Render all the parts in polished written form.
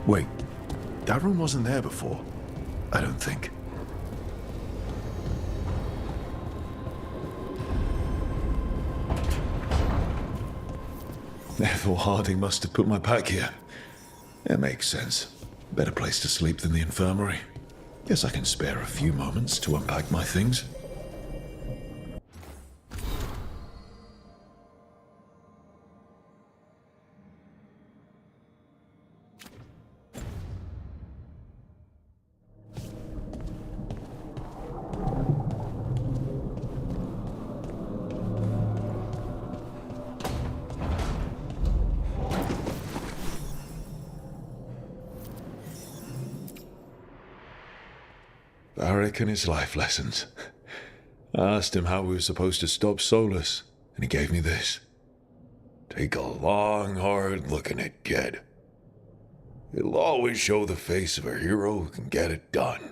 Wait, that room wasn't there before. I don't think. Therefore, Harding must have put my pack here. It makes sense. Better place to sleep than the infirmary. Guess I can spare a few moments to unpack my things. Varric and his life lessons. I asked him how we were supposed to stop Solus, and he gave me this. Take a long, hard look in it, kid. It'll always show the face of a hero who can get it done.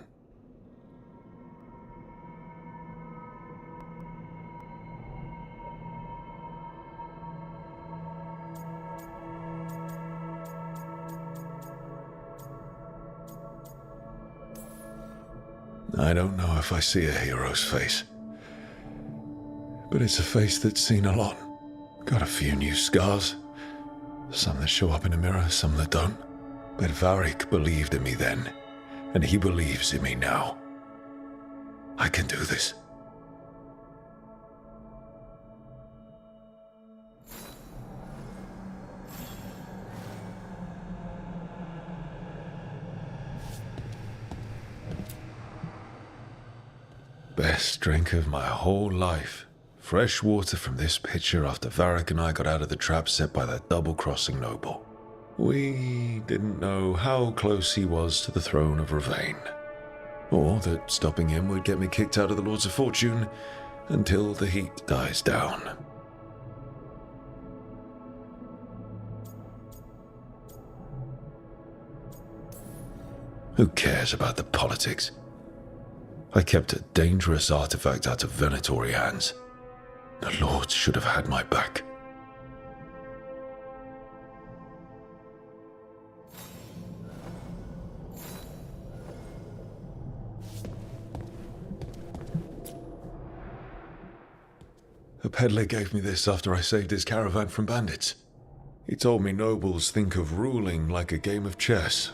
I don't know if I see a hero's face, but it's a face that's seen a lot. Got a few new scars. Some that show up in a mirror, some that don't. But Varric believed in me then, and he believes in me now. I can do this. Best drink of my whole life. Fresh water from this pitcher after Varric and I got out of the trap set by that double-crossing noble. We didn't know how close he was to the throne of Ravane. Or that stopping him would get me kicked out of the Lords of Fortune until the heat dies down. Who cares about the politics? I kept a dangerous artifact out of Venatori hands. The Lords should have had my back. A peddler gave me this after I saved his caravan from bandits. He told me nobles think of ruling like a game of chess,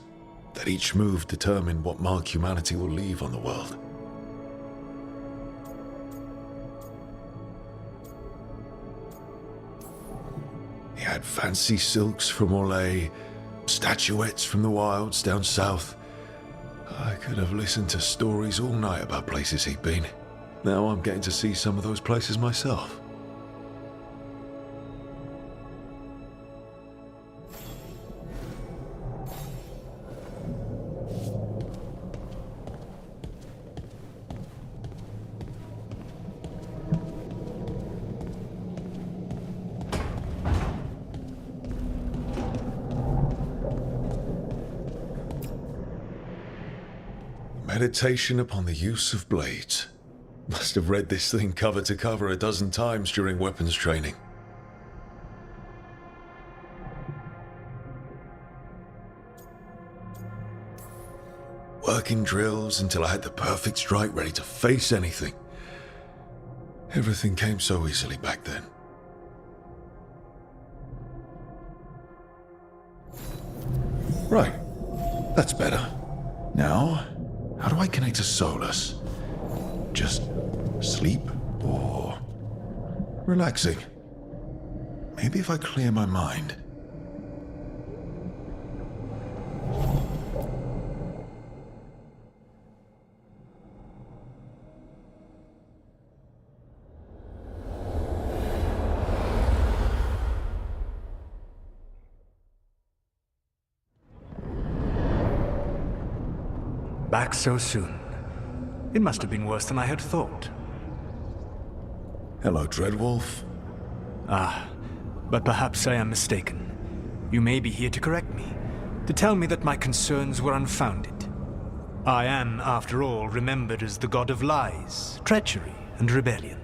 that each move determined what mark humanity will leave on the world. He had fancy silks from Orlais, statuettes from the wilds down south. I could have listened to stories all night about places he'd been. Now I'm getting to see some of those places myself. Meditation upon the use of blades. Must have read this thing cover to cover a dozen times during weapons training. Working drills until I had the perfect strike ready to face anything. Everything came so easily back then. Right, that's better. Now, how do I connect to Solus? Just sleep or relaxing? Maybe if I clear my mind. Back so soon. It must have been worse than I had thought. Hello, Dreadwolf. But perhaps I am mistaken. You may be here to correct me, to tell me that my concerns were unfounded. I am, after all, remembered as the god of lies, treachery, and rebellion.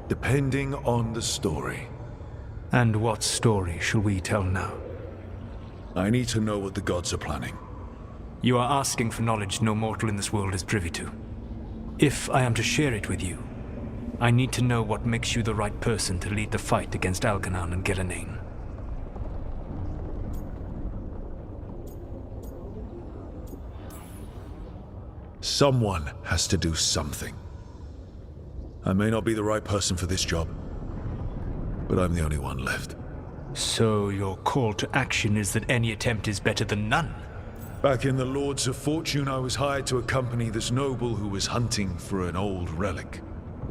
Depending on the story. And what story shall we tell now? I need to know what the gods are planning. You are asking for knowledge no mortal in this world is privy to. If I am to share it with you, I need to know what makes you the right person to lead the fight against Algernon and Gillenane. Someone has to do something. I may not be the right person for this job, but I'm the only one left. So your call to action is that any attempt is better than none? Back in the Lords of Fortune, I was hired to accompany this noble who was hunting for an old relic.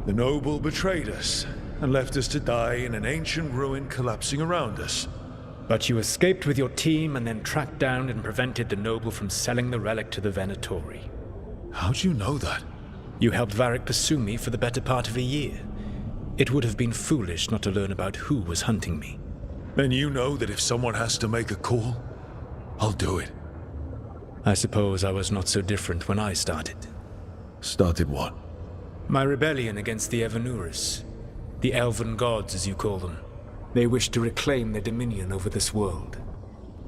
The noble betrayed us and left us to die in an ancient ruin collapsing around us. But you escaped with your team and then tracked down and prevented the noble from selling the relic to the Venatori. How'd you know that? You helped Varric pursue me for the better part of a year. It would have been foolish not to learn about who was hunting me. Then you know that if someone has to make a call, I'll do it. I suppose I was not so different when I started. Started what? My rebellion against the Evanuris. The elven gods, as you call them. They wish to reclaim their dominion over this world.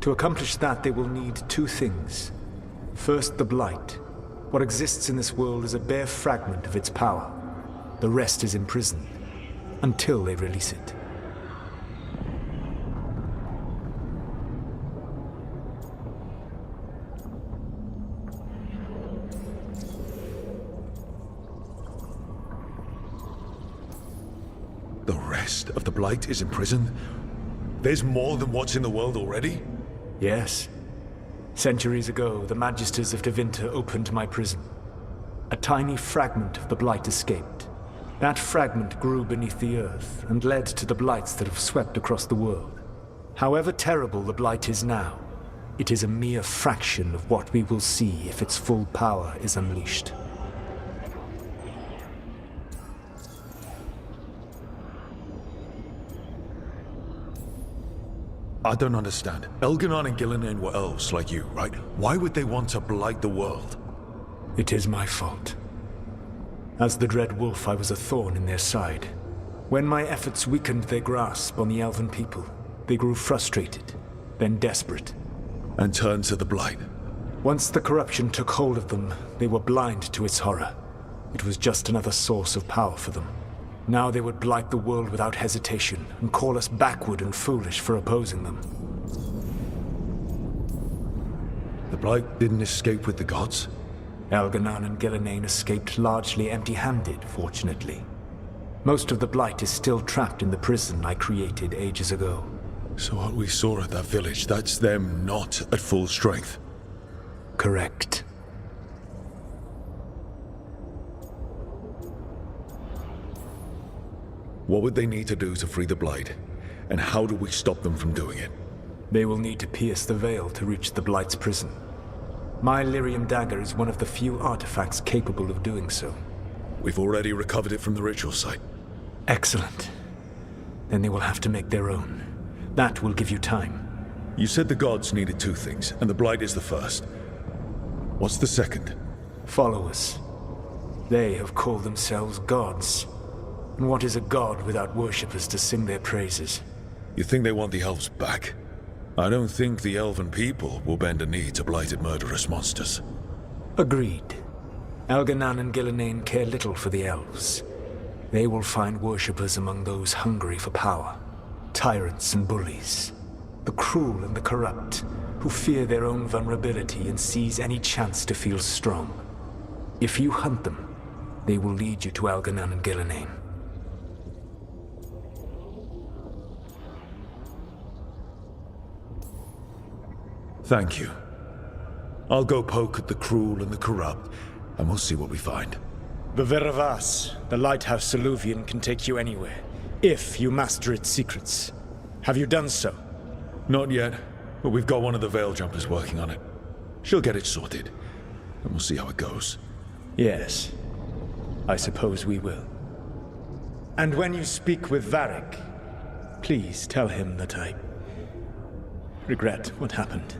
To accomplish that, they will need two things. First, the Blight. What exists in this world is a bare fragment of its power. The rest is imprisoned, until they release it. The rest of the Blight is imprisoned? There's more than what's in the world already? Yes. Centuries ago, the Magisters of Tevinter opened my prison. A tiny fragment of the Blight escaped. That fragment grew beneath the earth and led to the blights that have swept across the world. However terrible the blight is now, it is a mere fraction of what we will see if its full power is unleashed. I don't understand. Elganon and Gillinan were elves like you, right? Why would they want to blight the world? It is my fault. As the Dread Wolf, I was a thorn in their side. When my efforts weakened their grasp on the Elven people, they grew frustrated, then desperate. And turned to the blight. Once the corruption took hold of them, they were blind to its horror. It was just another source of power for them. Now they would blight the world without hesitation, and call us backward and foolish for opposing them. The blight didn't escape with the gods? Elganon and Gillinan escaped largely empty-handed, fortunately. Most of the blight is still trapped in the prison I created ages ago. So what we saw at that village, that's them not at full strength? Correct. What would they need to do to free the blight? And how do we stop them from doing it? They will need to pierce the veil to reach the blight's prison. My lyrium dagger is one of the few artifacts capable of doing so. We've already recovered it from the ritual site. Excellent. Then they will have to make their own. That will give you time. You said the gods needed two things, and the blight is the first. What's the second? Followers. They have called themselves gods. And what is a god without worshippers to sing their praises? You think they want the elves back? I don't think the elven people will bend a knee to blighted murderous monsters. Agreed. Elganon and Gillinan care little for the elves. They will find worshippers among those hungry for power. Tyrants and bullies. The cruel and the corrupt, who fear their own vulnerability and seize any chance to feel strong. If you hunt them, they will lead you to Elganon and Gillinan. Thank you. I'll go poke at the cruel and the corrupt, and we'll see what we find. The Veravas, the lighthouse Soluvian, can take you anywhere, if you master its secrets. Have you done so? Not yet, but we've got one of the Veil Jumpers working on it. She'll get it sorted, and we'll see how it goes. Yes, I suppose we will. And when you speak with Varric, please tell him that I regret what happened.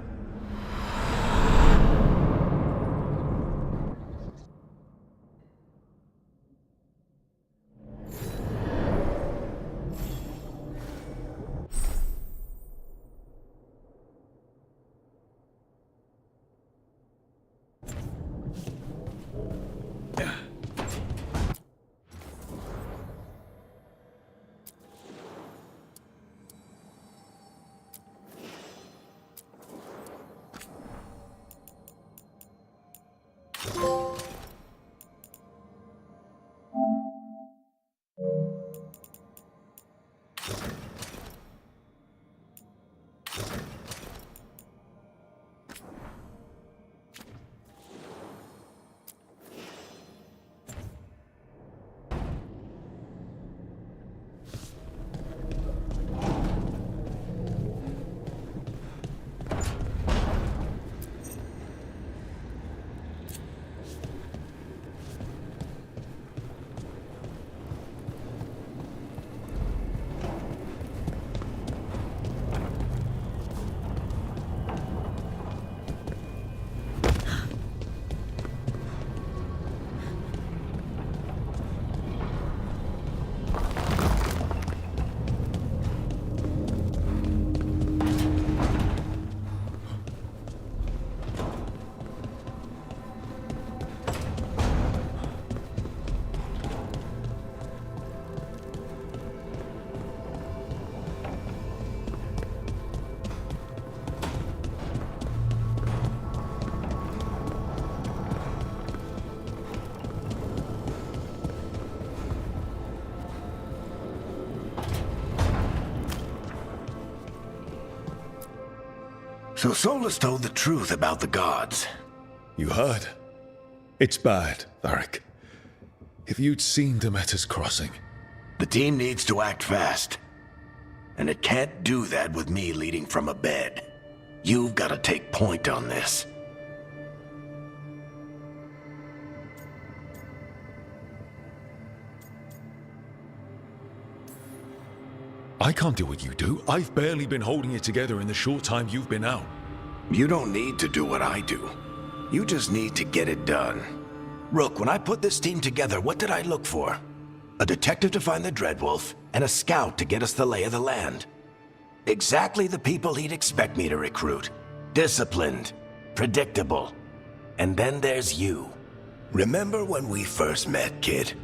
So Solus told the truth about the gods. You heard? It's bad, Varric. If you'd seen Demeter's crossing... The team needs to act fast. And it can't do that with me leading from a bed. You've got to take point on this. I can't do what you do. I've barely been holding it together in the short time you've been out. You don't need to do what I do. You just need to get it done. Rook, when I put this team together, what did I look for? A detective to find the Dreadwolf, and a scout to get us the lay of the land. Exactly the people he'd expect me to recruit. Disciplined, predictable. And then there's you. Remember when we first met, kid?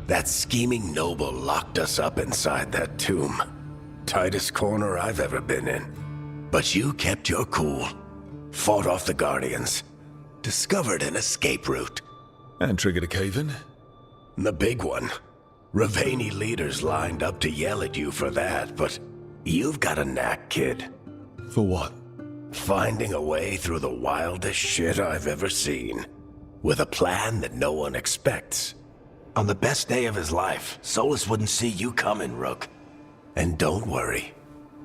That scheming noble locked us up inside that tomb. Tightest corner I've ever been in. But you kept your cool. Fought off the Guardians. Discovered an escape route. And triggered a cave-in? The big one. Ravani leaders lined up to yell at you for that, but you've got a knack, kid. For what? Finding a way through the wildest shit I've ever seen. With a plan that no one expects. On the best day of his life, Solus wouldn't see you coming, Rook. And don't worry.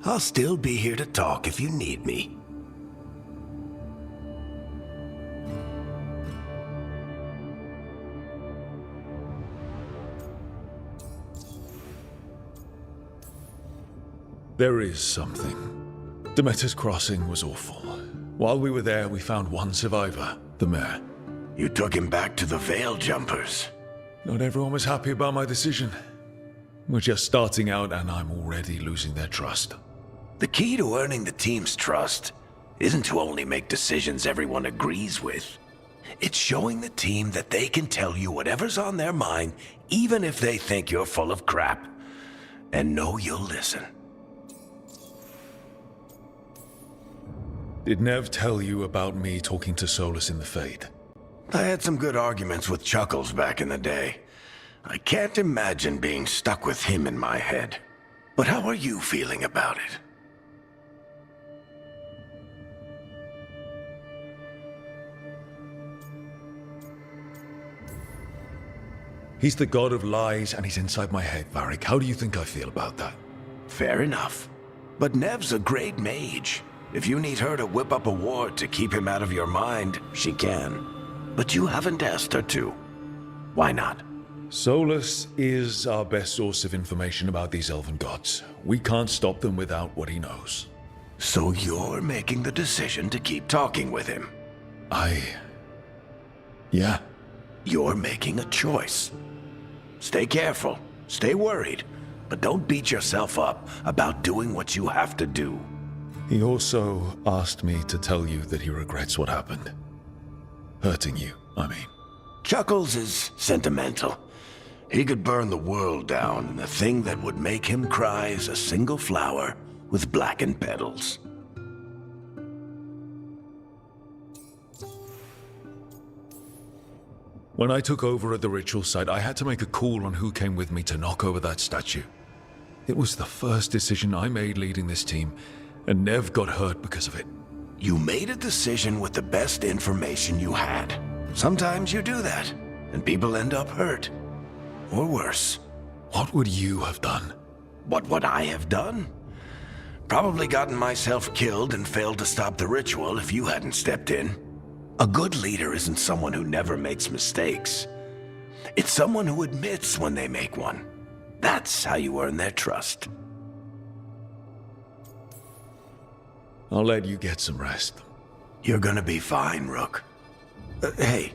I'll still be here to talk if you need me. There is something. Demeter's crossing was awful. While we were there, we found one survivor, the mayor. You took him back to the Veil Jumpers. Not everyone was happy about my decision. We're just starting out and I'm already losing their trust. The key to earning the team's trust isn't to only make decisions everyone agrees with. It's showing the team that they can tell you whatever's on their mind, even if they think you're full of crap. And know you'll listen. Did Nev tell you about me talking to Solus in the Fade? I had some good arguments with Chuckles back in the day. I can't imagine being stuck with him in my head. But how are you feeling about it? He's the god of lies and he's inside my head, Varric. How do you think I feel about that? Fair enough. But Nev's a great mage. If you need her to whip up a ward to keep him out of your mind, she can. But you haven't asked her to. Why not? Solus is our best source of information about these elven gods. We can't stop them without what he knows. So you're making the decision to keep talking with him? Yeah. You're making a choice. Stay careful, stay worried, but don't beat yourself up about doing what you have to do. He also asked me to tell you that he regrets what happened. Hurting you, I mean. Chuckles is sentimental. He could burn the world down, and the thing that would make him cry is a single flower with blackened petals. When I took over at the ritual site, I had to make a call on who came with me to knock over that statue. It was the first decision I made leading this team, and Nev got hurt because of it. You made a decision with the best information you had. Sometimes you do that, and people end up hurt. Or worse. What would you have done? What would I have done? Probably gotten myself killed and failed to stop the ritual if you hadn't stepped in. A good leader isn't someone who never makes mistakes. It's someone who admits when they make one. That's how you earn their trust. I'll let you get some rest. You're gonna be fine, Rook. Hey,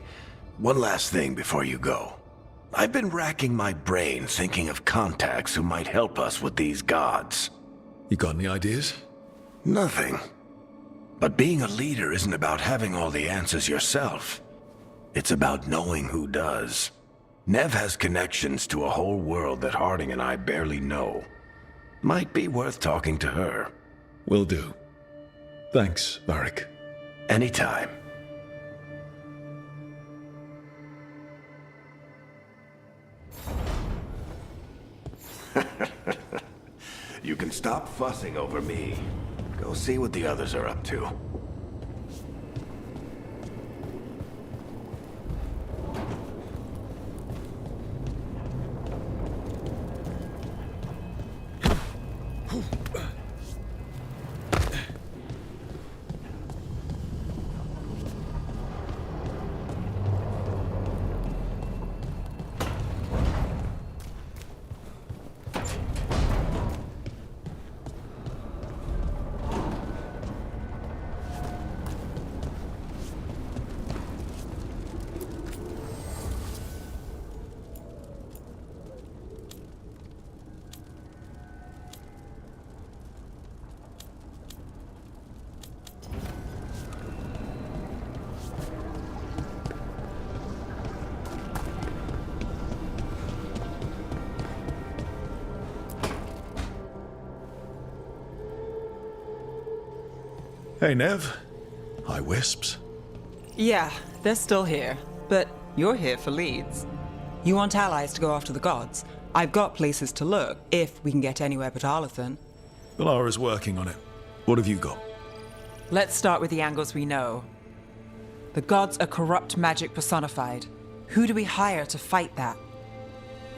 one last thing before you go. I've been racking my brain thinking of contacts who might help us with these gods. You got any ideas? Nothing. But being a leader isn't about having all the answers yourself. It's about knowing who does. Nev has connections to a whole world that Harding and I barely know. Might be worth talking to her. Will do. Thanks, Varric. Anytime. You can stop fussing over me. Go see what the others are up to. Hey, Nev. Hi, Wisps. Yeah, they're still here. But you're here for leads. You want allies to go after the gods? I've got places to look, if we can get anywhere but Arlathan. Valara's working on it. What have you got? Let's start with the angles we know. The gods are corrupt magic personified. Who do we hire to fight that?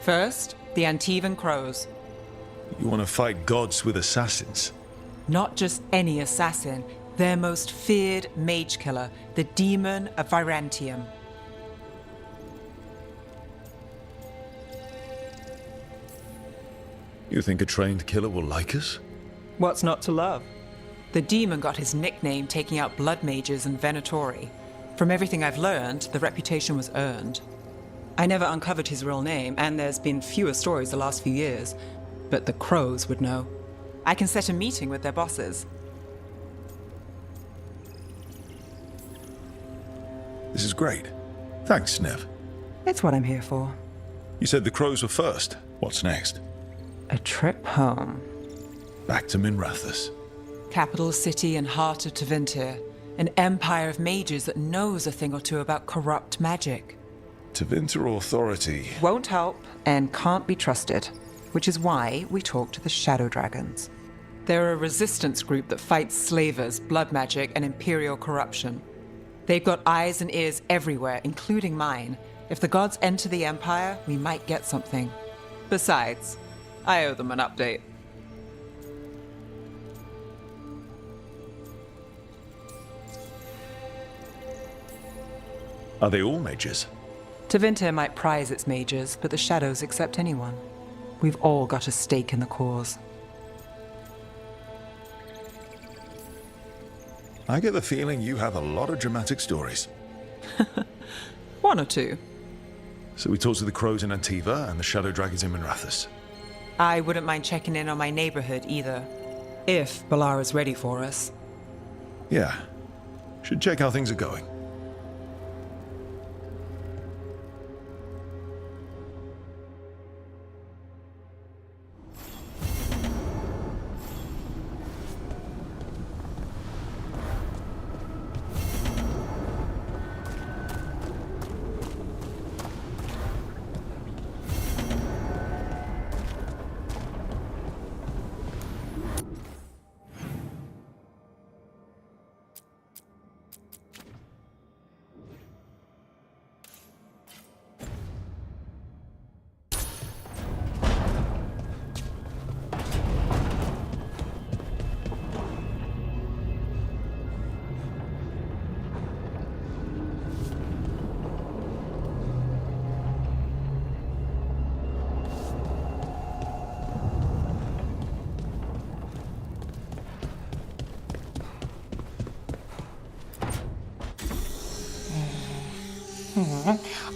First, the Antivan Crows. You want to fight gods with assassins? Not just any assassin, their most feared mage killer, the Demon of Virantium. You think a trained killer will like us? What's not to love? The demon got his nickname taking out blood mages and Venatori. From everything I've learned, the reputation was earned. I never uncovered his real name, and there's been fewer stories the last few years, but the Crows would know. I can set a meeting with their bosses. This is great. Thanks, Nev. It's what I'm here for. You said the Crows were first. What's next? A trip home. Back to Minrathous. Capital city and heart of Tevinter. An empire of mages that knows a thing or two about corrupt magic. Tevinter Authority. Won't help and can't be trusted, which is why we talk to the Shadow Dragons. They're a resistance group that fights slavers, blood magic, and imperial corruption. They've got eyes and ears everywhere, including mine. If the gods enter the Empire, we might get something. Besides, I owe them an update. Are they all mages? Tevinter might prize its mages, but the Shadows accept anyone. We've all got a stake in the cause. I get the feeling you have a lot of dramatic stories. One or two. So we talk to the Crows in Antiva and the Shadow Dragons in Minrathous. I wouldn't mind checking in on my neighborhood either. If Balara's ready for us. Yeah. Should check how things are going.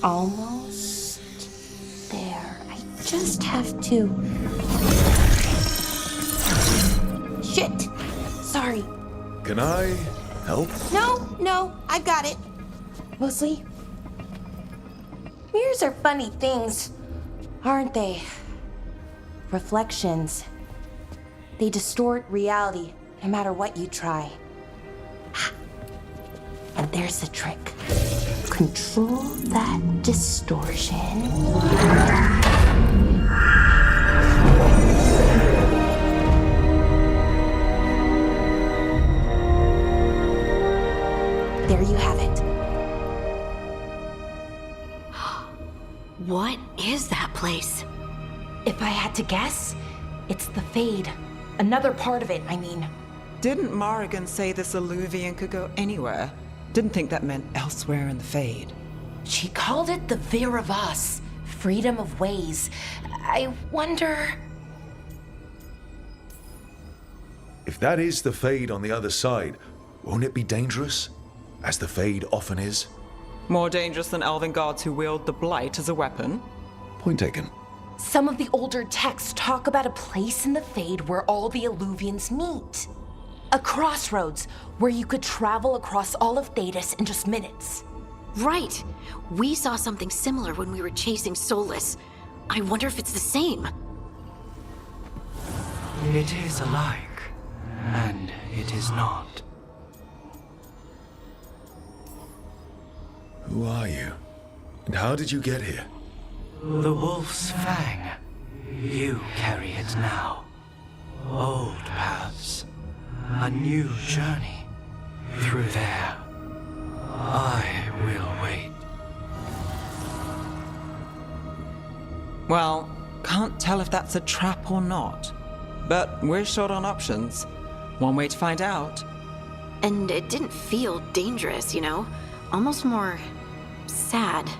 Almost there. I just have to... Shit! Sorry. Can I help? No, I've got it. Mostly, mirrors are funny things, aren't they? Reflections. They distort reality, no matter what you try. And there's the trick. Control that distortion. There you have it. What is that place? If I had to guess, it's the Fade. Another part of it, I mean. Didn't Morrigan say this Illuvian could go anywhere? Didn't think that meant elsewhere in the Fade. She called it the Vir of Us, freedom of ways. I wonder... If that is the Fade on the other side, won't it be dangerous? As the Fade often is? More dangerous than elven gods who wield the Blight as a weapon? Point taken. Some of the older texts talk about a place in the Fade where all the Illuvians meet. A crossroads where you could travel across all of Thedas in just minutes. Right. We saw something similar when we were chasing Solus. I wonder if it's the same. It is alike, and it is not. Who are you? And how did you get here? The Wolf's Fang. You carry it now. Old paths. A new journey. Through there. I will wait. Well, can't tell if that's a trap or not. But we're short on options. One way to find out. And it didn't feel dangerous, you know? Almost more... sad.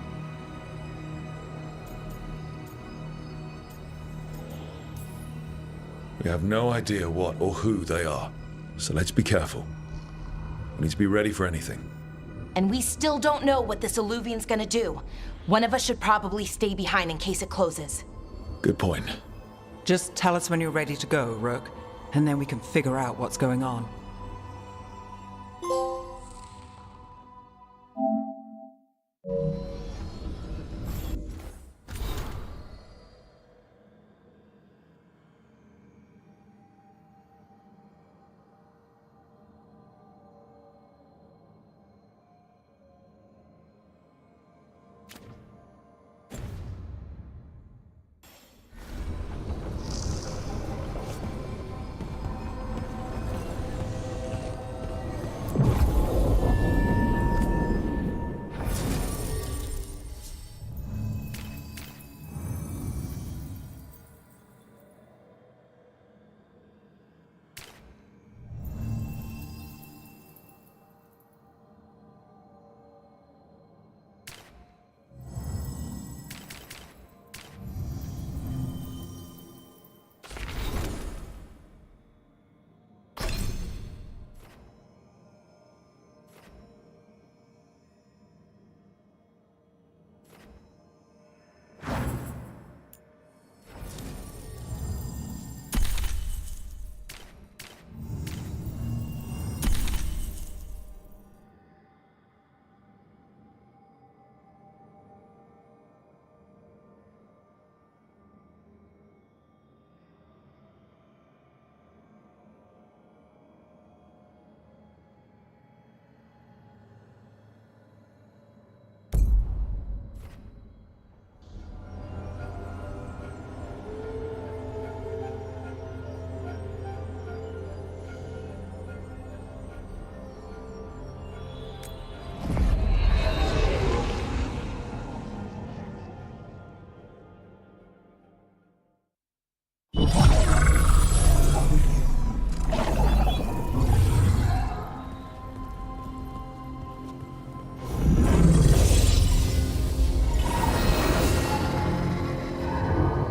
We have no idea what or who they are, so let's be careful. We need to be ready for anything. And we still don't know what this Illuvian's gonna do. One of us should probably stay behind in case it closes. Good point. Just tell us when you're ready to go, Rook, and then we can figure out what's going on.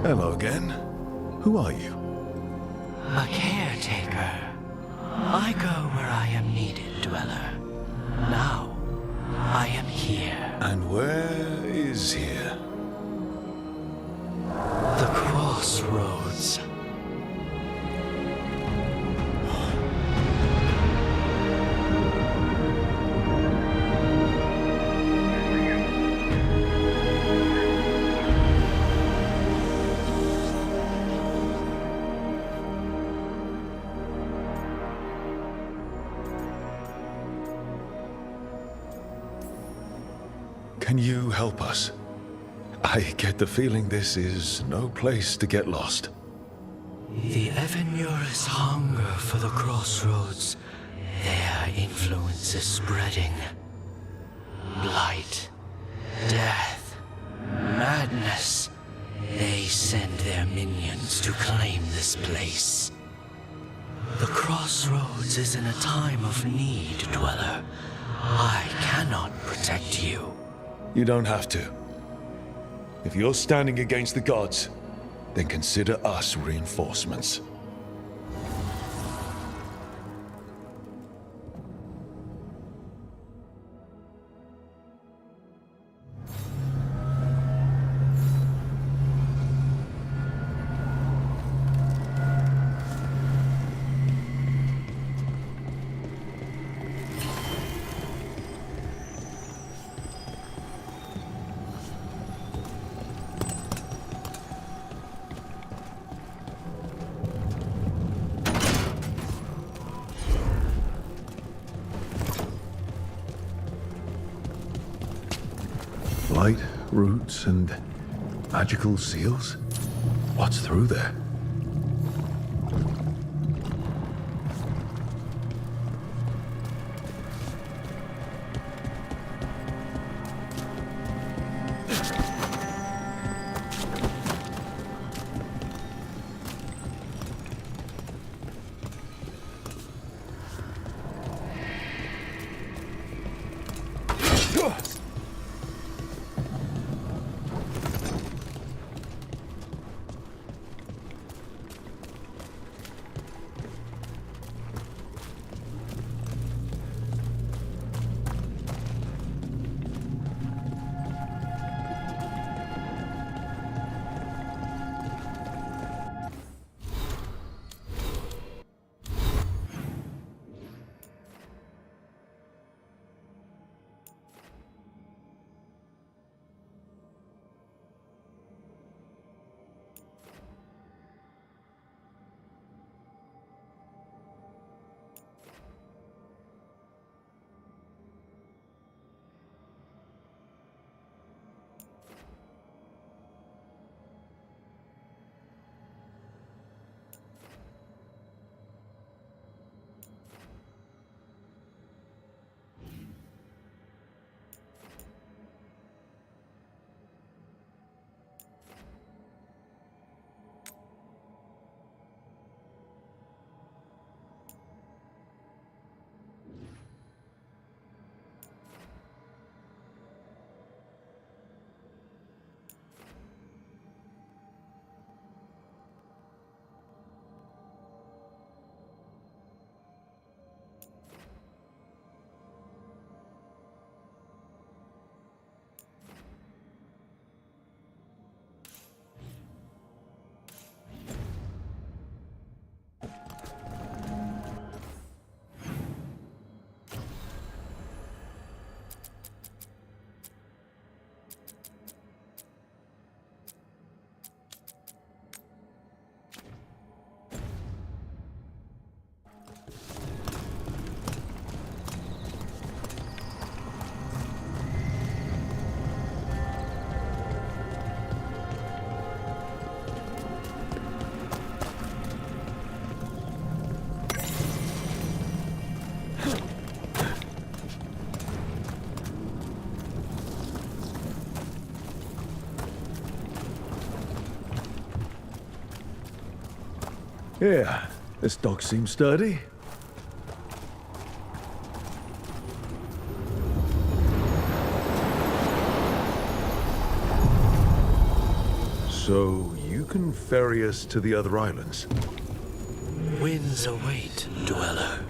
Hello again. Who are you? A caretaker. I go where I am needed, Dweller. Now, I am here. And where is here? The crossroads. Can you help us? I get the feeling this is no place to get lost. The Evanurus hunger for the crossroads. Their influence is spreading. Blight, death, madness. They send their minions to claim this place. The crossroads is in a time of need, Dweller. I cannot protect you. You don't have to. If you're standing against the gods, then consider us reinforcements. Light, roots, and magical seals? What's through there? Yeah, this dog seems sturdy. So, you can ferry us to the other islands? Winds await, Dweller.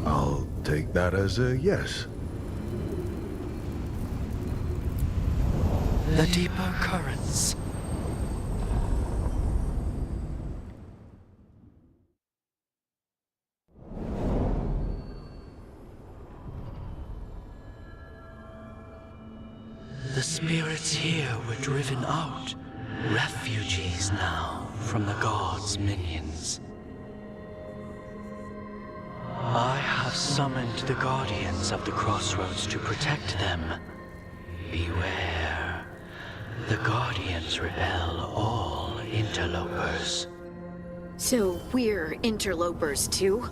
I'll take that as a yes. The deeper currents. The spirits here were driven out, refugees now from the gods' minions. I have summoned the guardians of the crossroads to protect them. Beware. The guardians repel all interlopers. So we're interlopers too?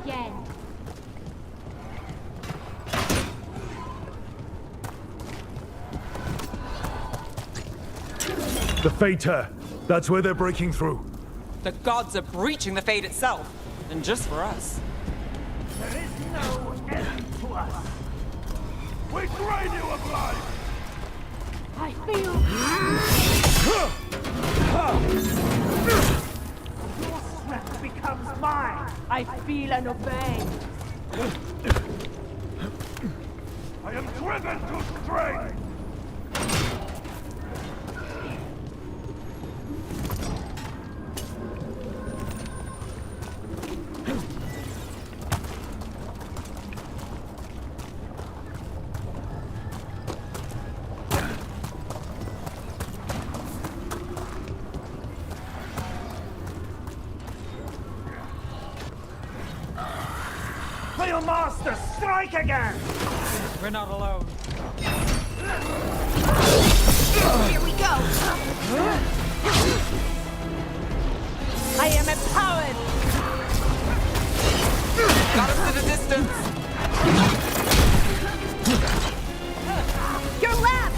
again. The Fater. That's where they're breaking through. The gods are breaching the fate itself, and just for us. There is no end to us. We drain you of life! I feel... Your strength becomes mine! I feel and obey. I am driven to strength! Feel Master, strike again! We're not alone. Here we go! I am empowered. Got us to the distance. Your left.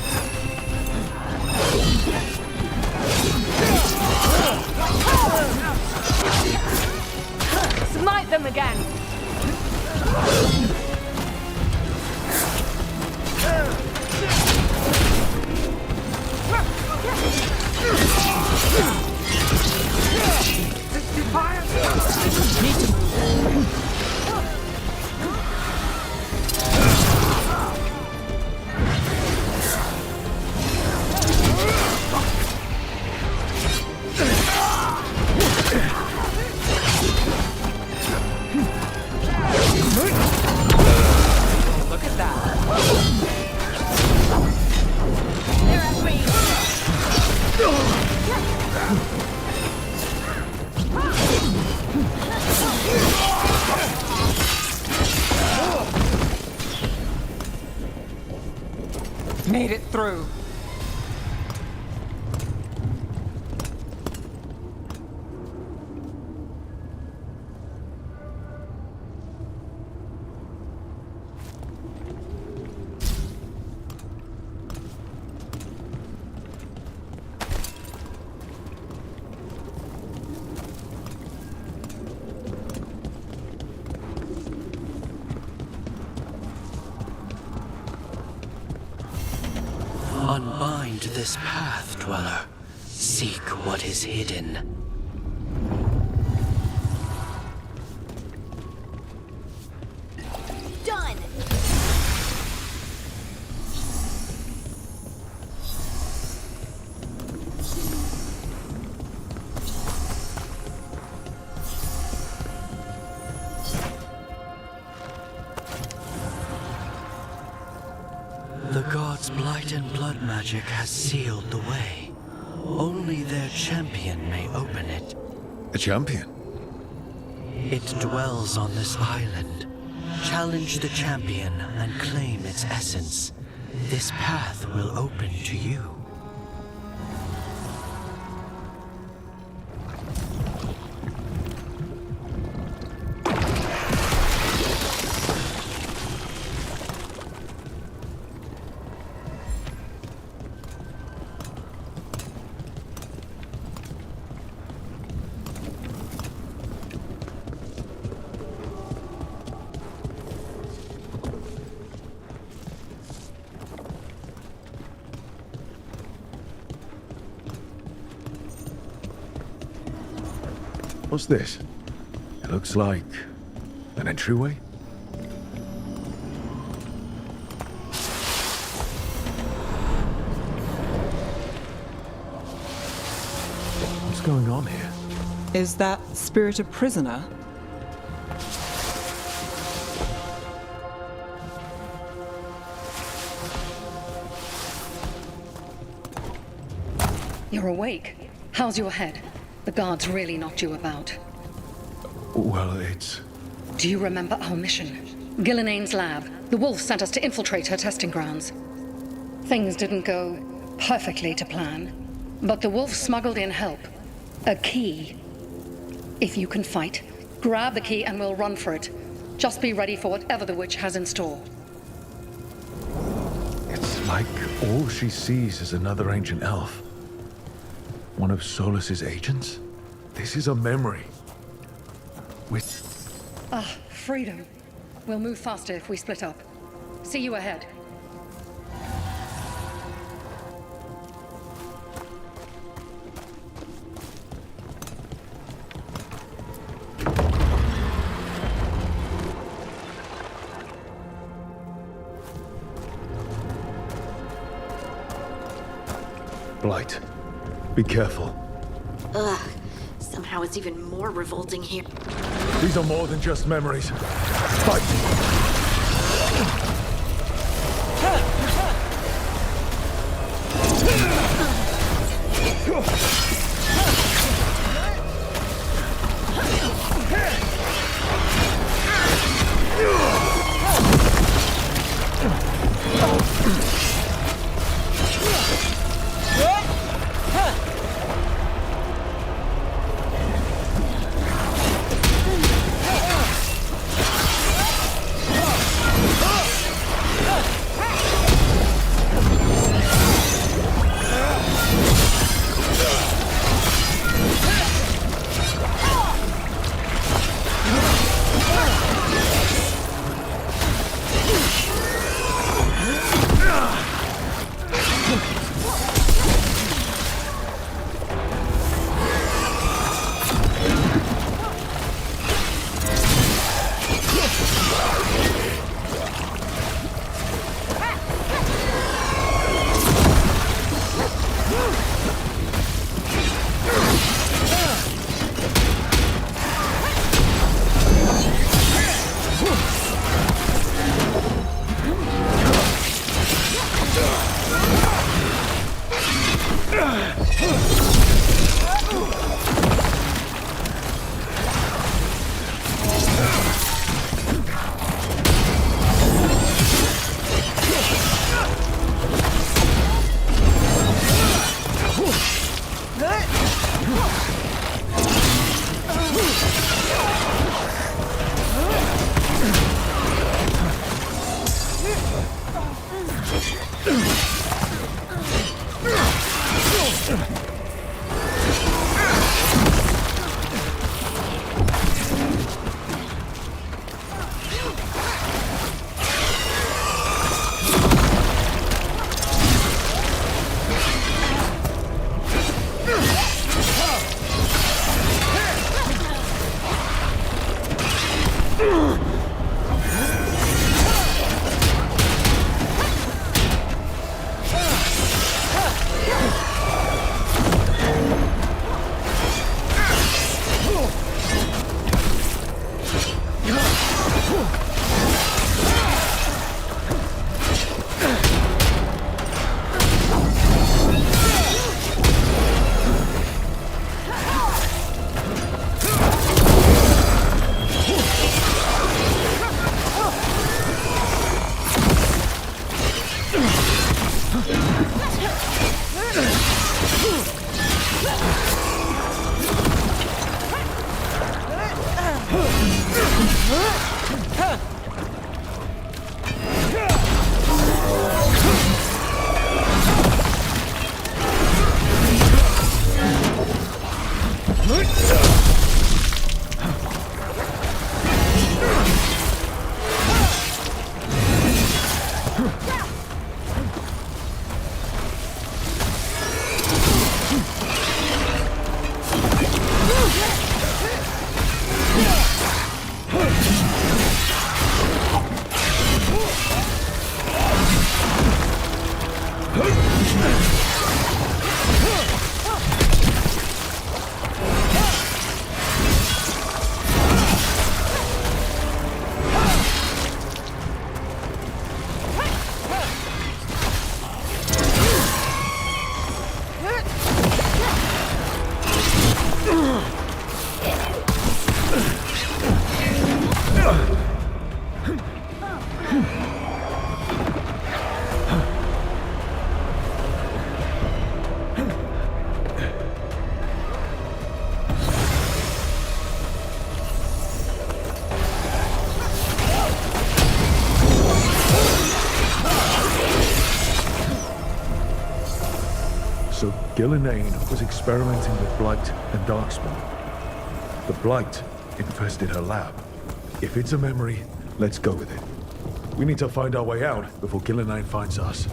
Smite them again. Need to move. Look at that. They're at me. Made it through. Unbind this path, Dweller. Seek what is hidden. Done! The gods' blight and blood magic has sealed the way. Only their champion may open it. A champion? It dwells on this island. Challenge the champion and claim its essence. This path will open to you. What's this? It looks like an entryway? What's going on here? Is that spirit a prisoner? You're awake. How's your head? The guards really knocked you about. Well, it's... Do you remember our mission? Gillinane's lab. The wolf sent us to infiltrate her testing grounds. Things didn't go perfectly to plan, but the wolf smuggled in help. A key. If you can fight, Grab the key and we'll run for it. Just be ready for whatever the witch has in store. It's like all she sees is another ancient elf. One of Solus's agents? This is a memory. Freedom. We'll move faster if we split up. See you ahead. Blight, be careful. Ugh. Somehow it's even more revolting here. These are more than just memories. Fight! So Gillenane was experimenting with Blight and Darkspawn. The Blight infested her lab. If it's a memory, let's go with it. We need to find our way out before Gillenane finds us.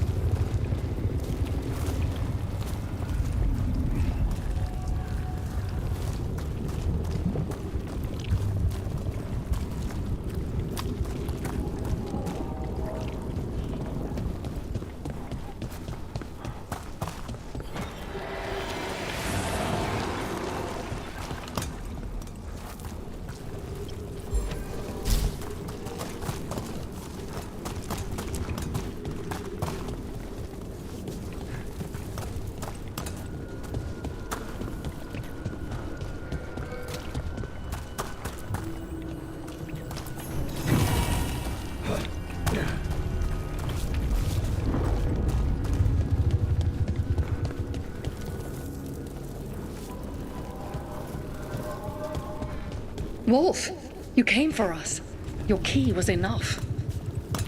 Wolf, you came for us. Your key was enough.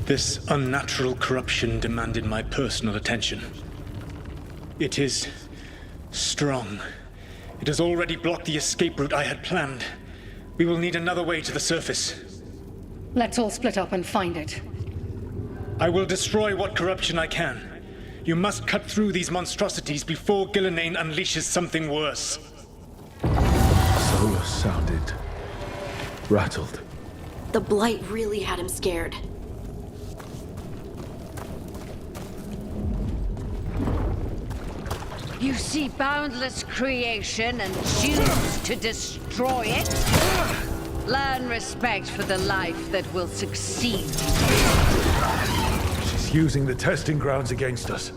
This unnatural corruption demanded my personal attention. It is strong. It has already blocked the escape route I had planned. We will need another way to the surface. Let's all split up and find it. I will destroy what corruption I can. You must cut through these monstrosities before Gillenane unleashes something worse. Solus sounded rattled. The Blight really had him scared. You see boundless creation and choose to destroy it? Learn respect for the life that will succeed. She's using the testing grounds against us.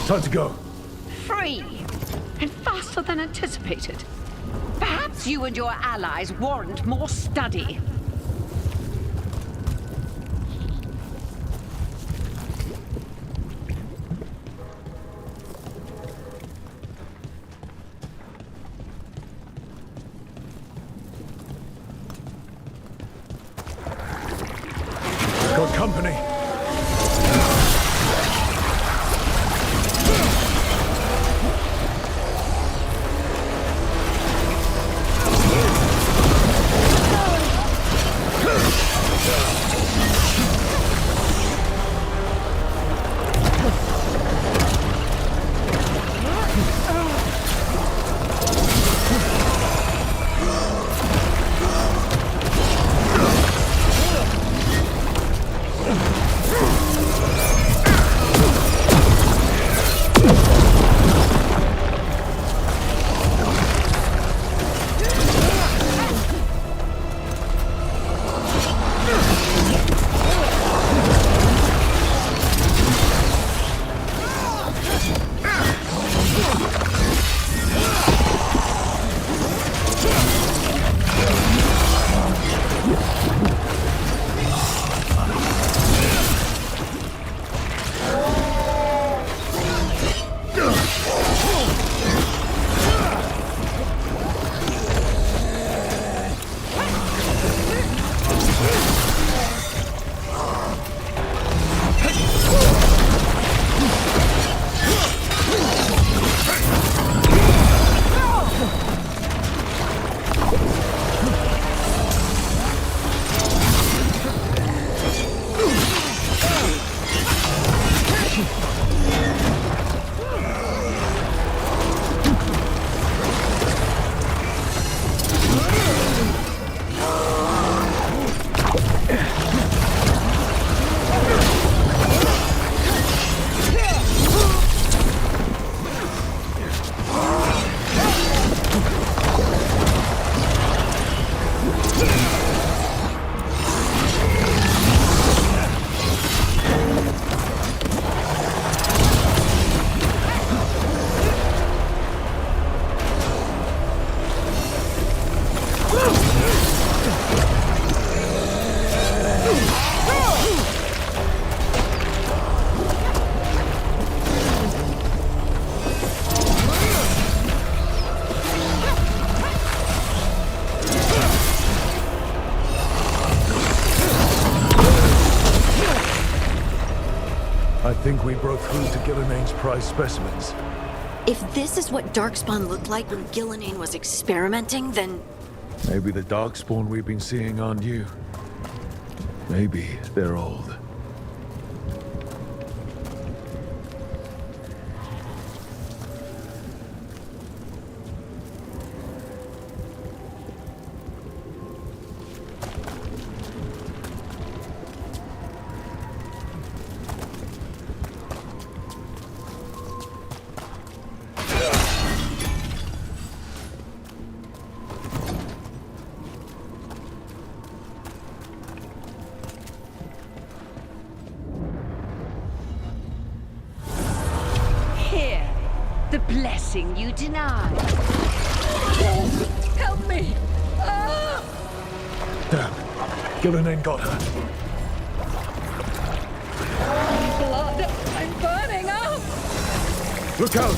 Time to go. Free! And faster than anticipated. Perhaps you and your allies warrant more study. Got company. I think we broke through to Gillinane's prize specimens. If this is what Darkspawn looked like when Gillinane was experimenting, then... Maybe the Darkspawn we've been seeing aren't you. Maybe they're old. The blessing you denied. Help me! Ah! Damn. Gillinane got her. Blood! I'm burning up! Look out!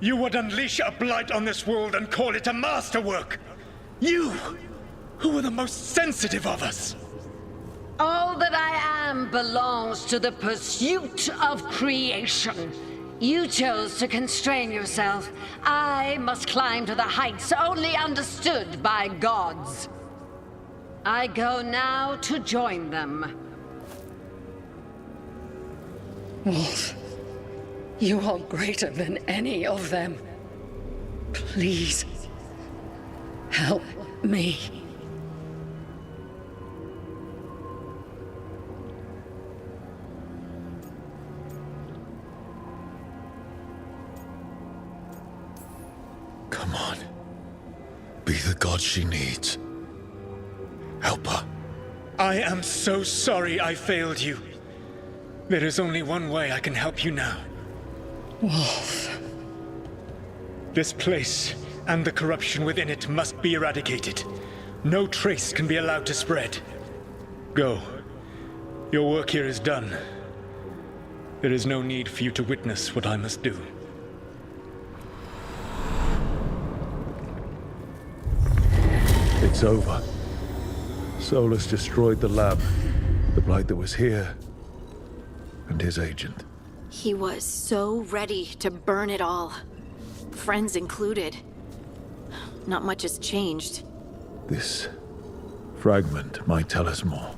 You would unleash a blight on this world and call it a masterwork! You, who are the most sensitive of us! All that I am belongs to the pursuit of creation. You chose to constrain yourself. I must climb to the heights only understood by gods. I go now to join them. Wolf, you are greater than any of them. Please, help me. Come on. Be the god she needs. Help her. I am so sorry I failed you. There is only one way I can help you now. Wolf. This place and the corruption within it must be eradicated. No trace can be allowed to spread. Go. Your work here is done. There is no need for you to witness what I must do. It's over. Solus destroyed the lab, the blight that was here, and his agent. He was so ready to burn it all. Friends included. Not much has changed. This fragment might tell us more.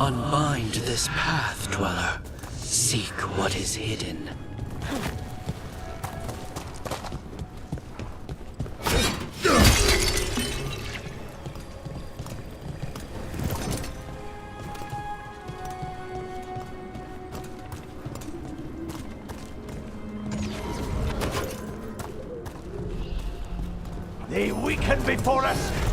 Unbind this path, Dweller. Seek what is hidden. They weaken before us!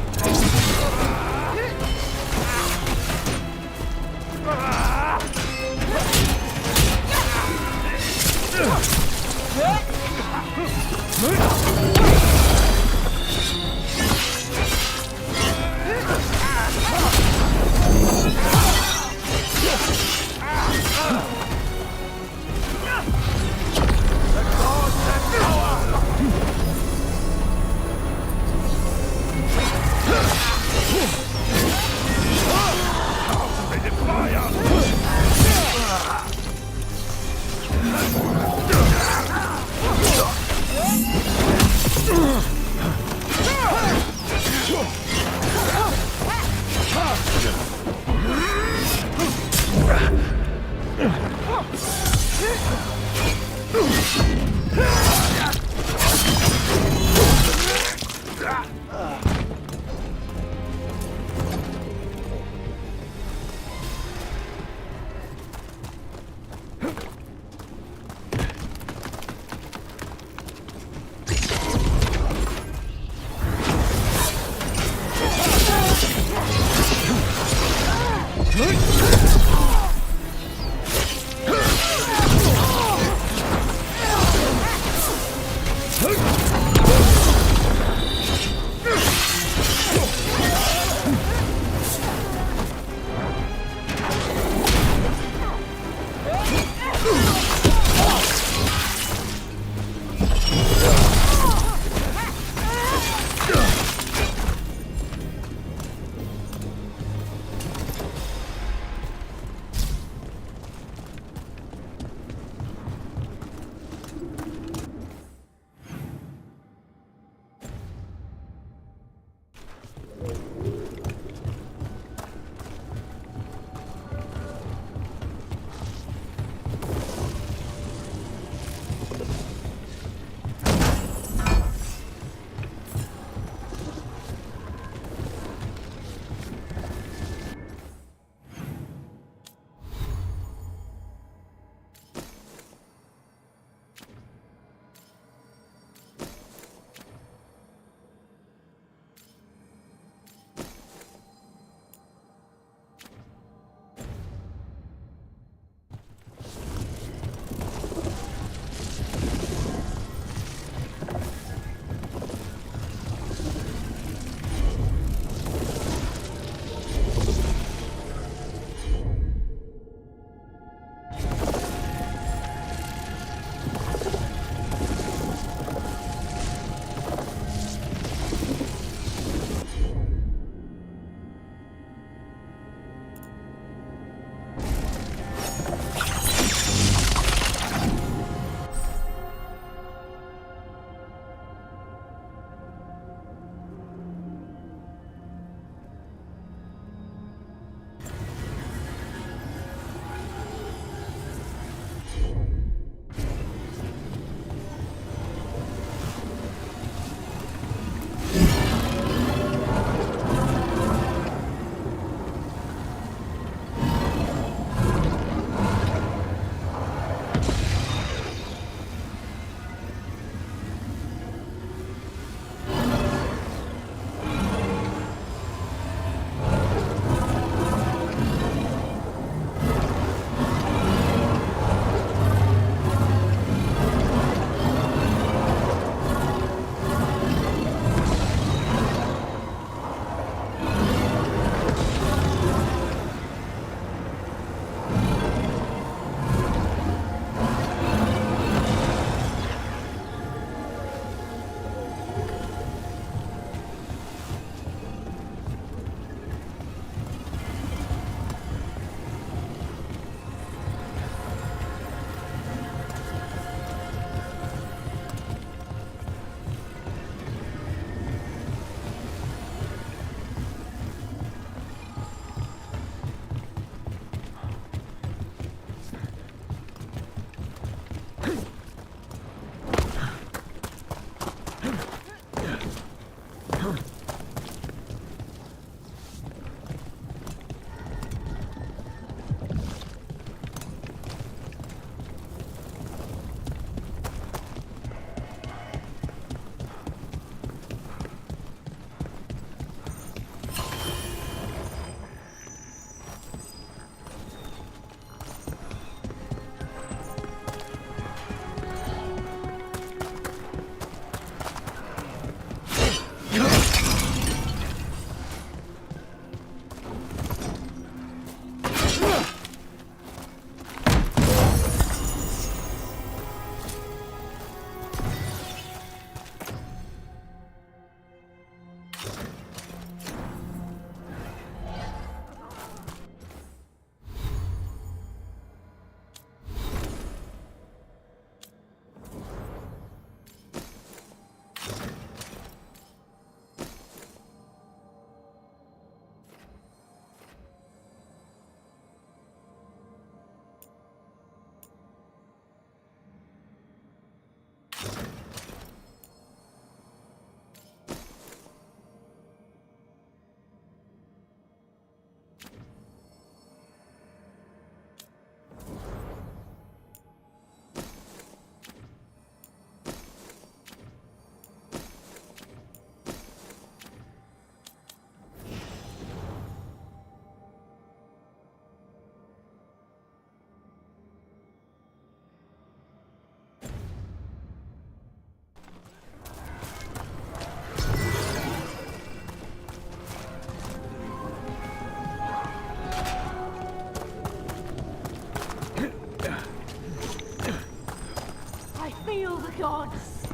Feel the gods.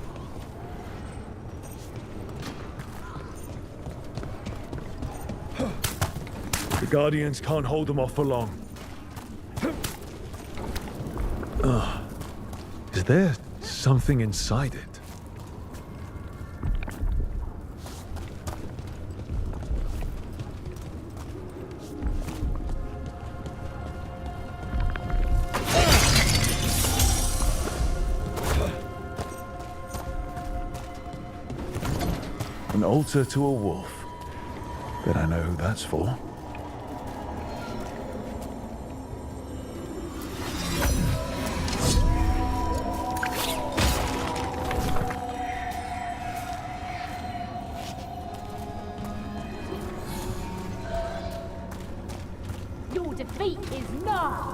The Guardians can't hold them off for long. Is there something inside it? An altar to a wolf. Bet I know who that's for. Your defeat is nigh.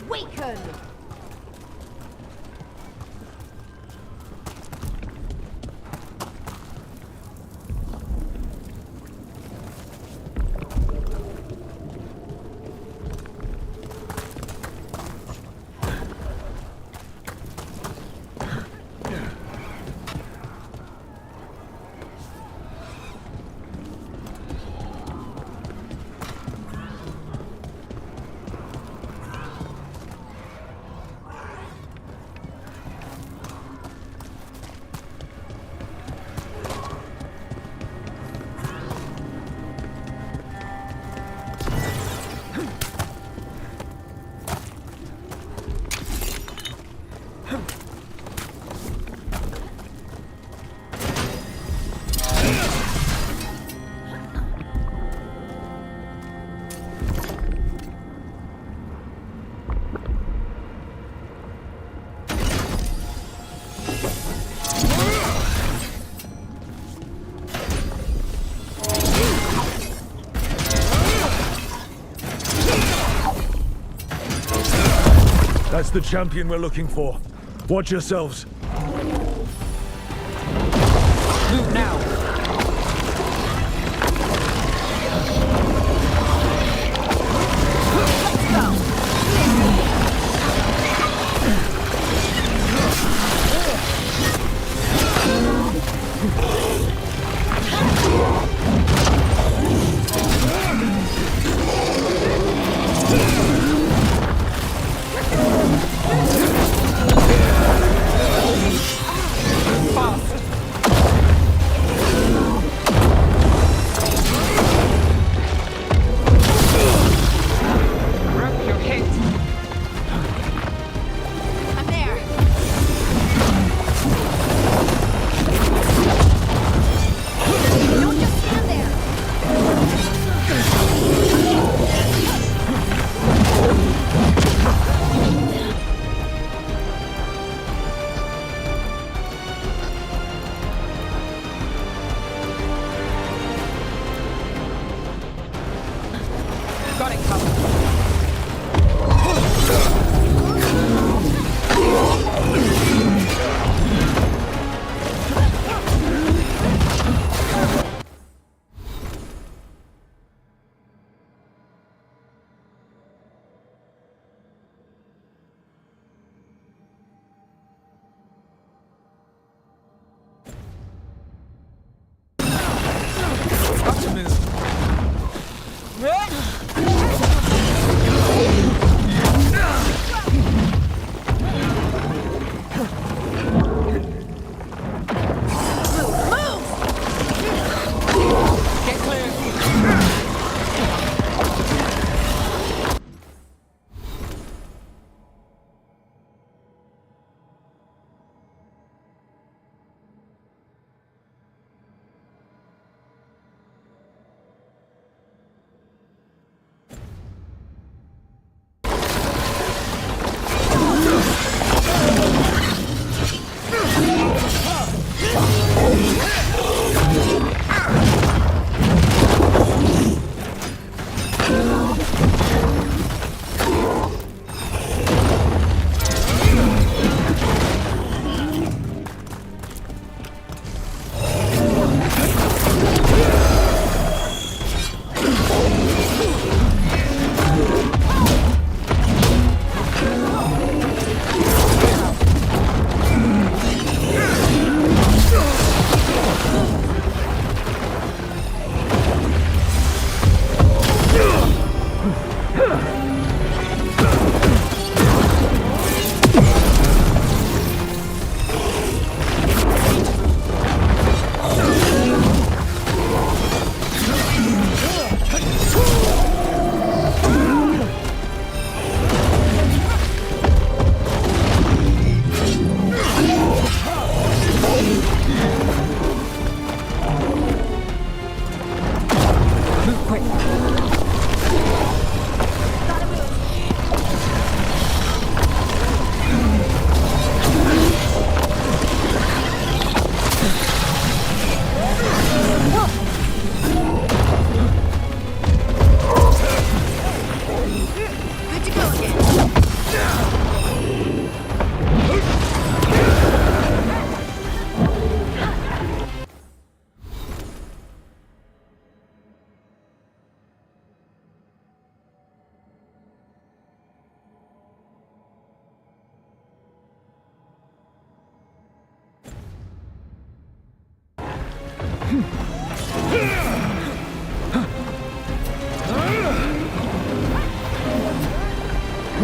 Awaken! That's the champion we're looking for. Watch yourselves. Move now!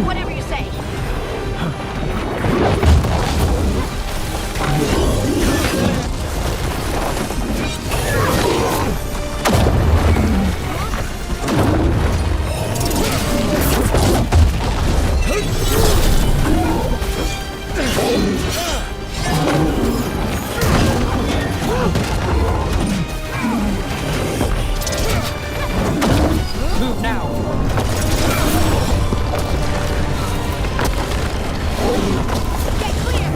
Whatever you say. Move now! Get clear!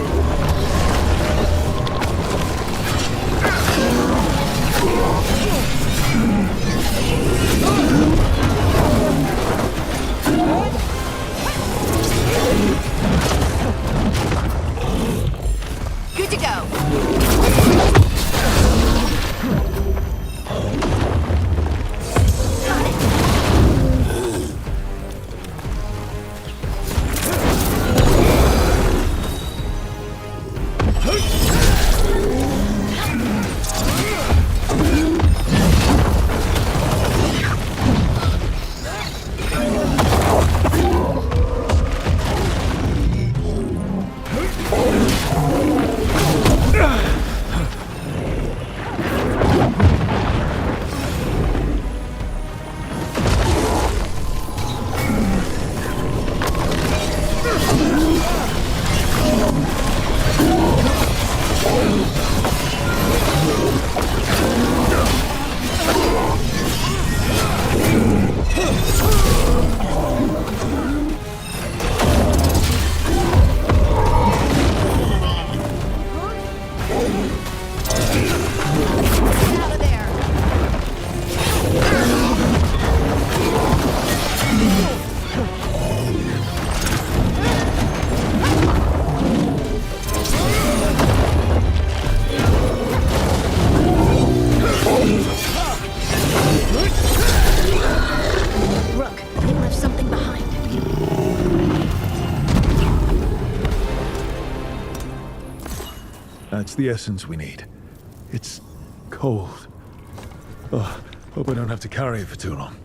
Good to go. Out of there. Rook, they left something behind. That's the essence we need. It's cold. Oh, hope I don't have to carry it for too long.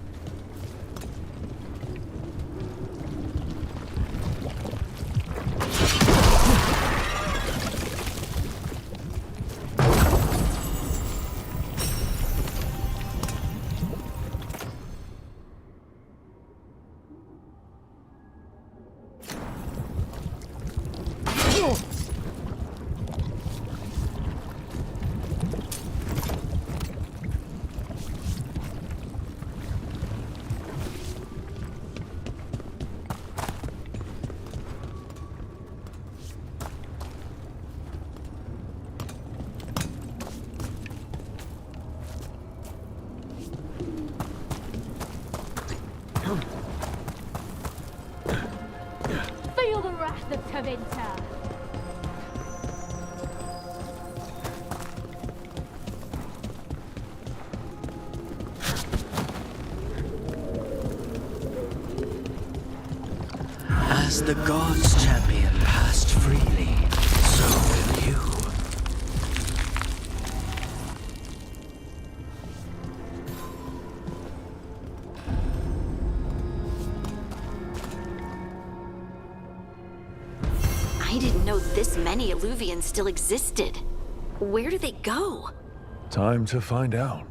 Feel the wrath of Tavinta. As the gods' champion passed freely, so will you. I didn't know this many Illuvians still existed. Where do they go? Time to find out.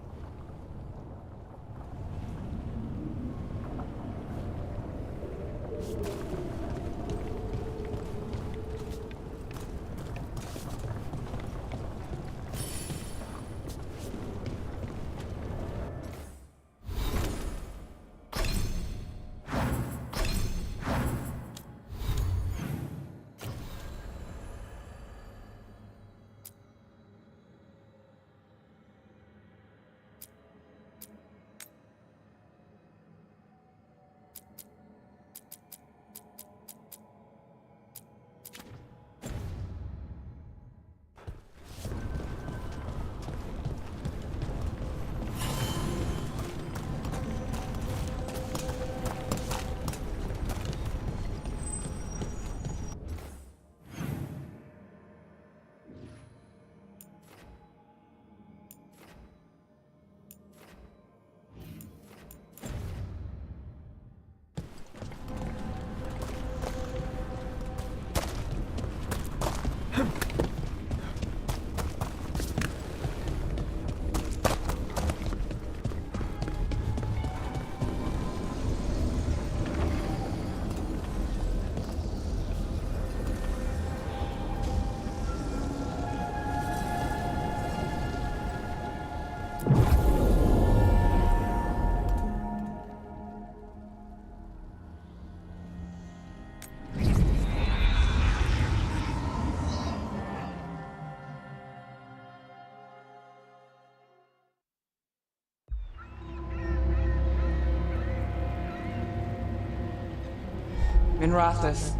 In Rathus,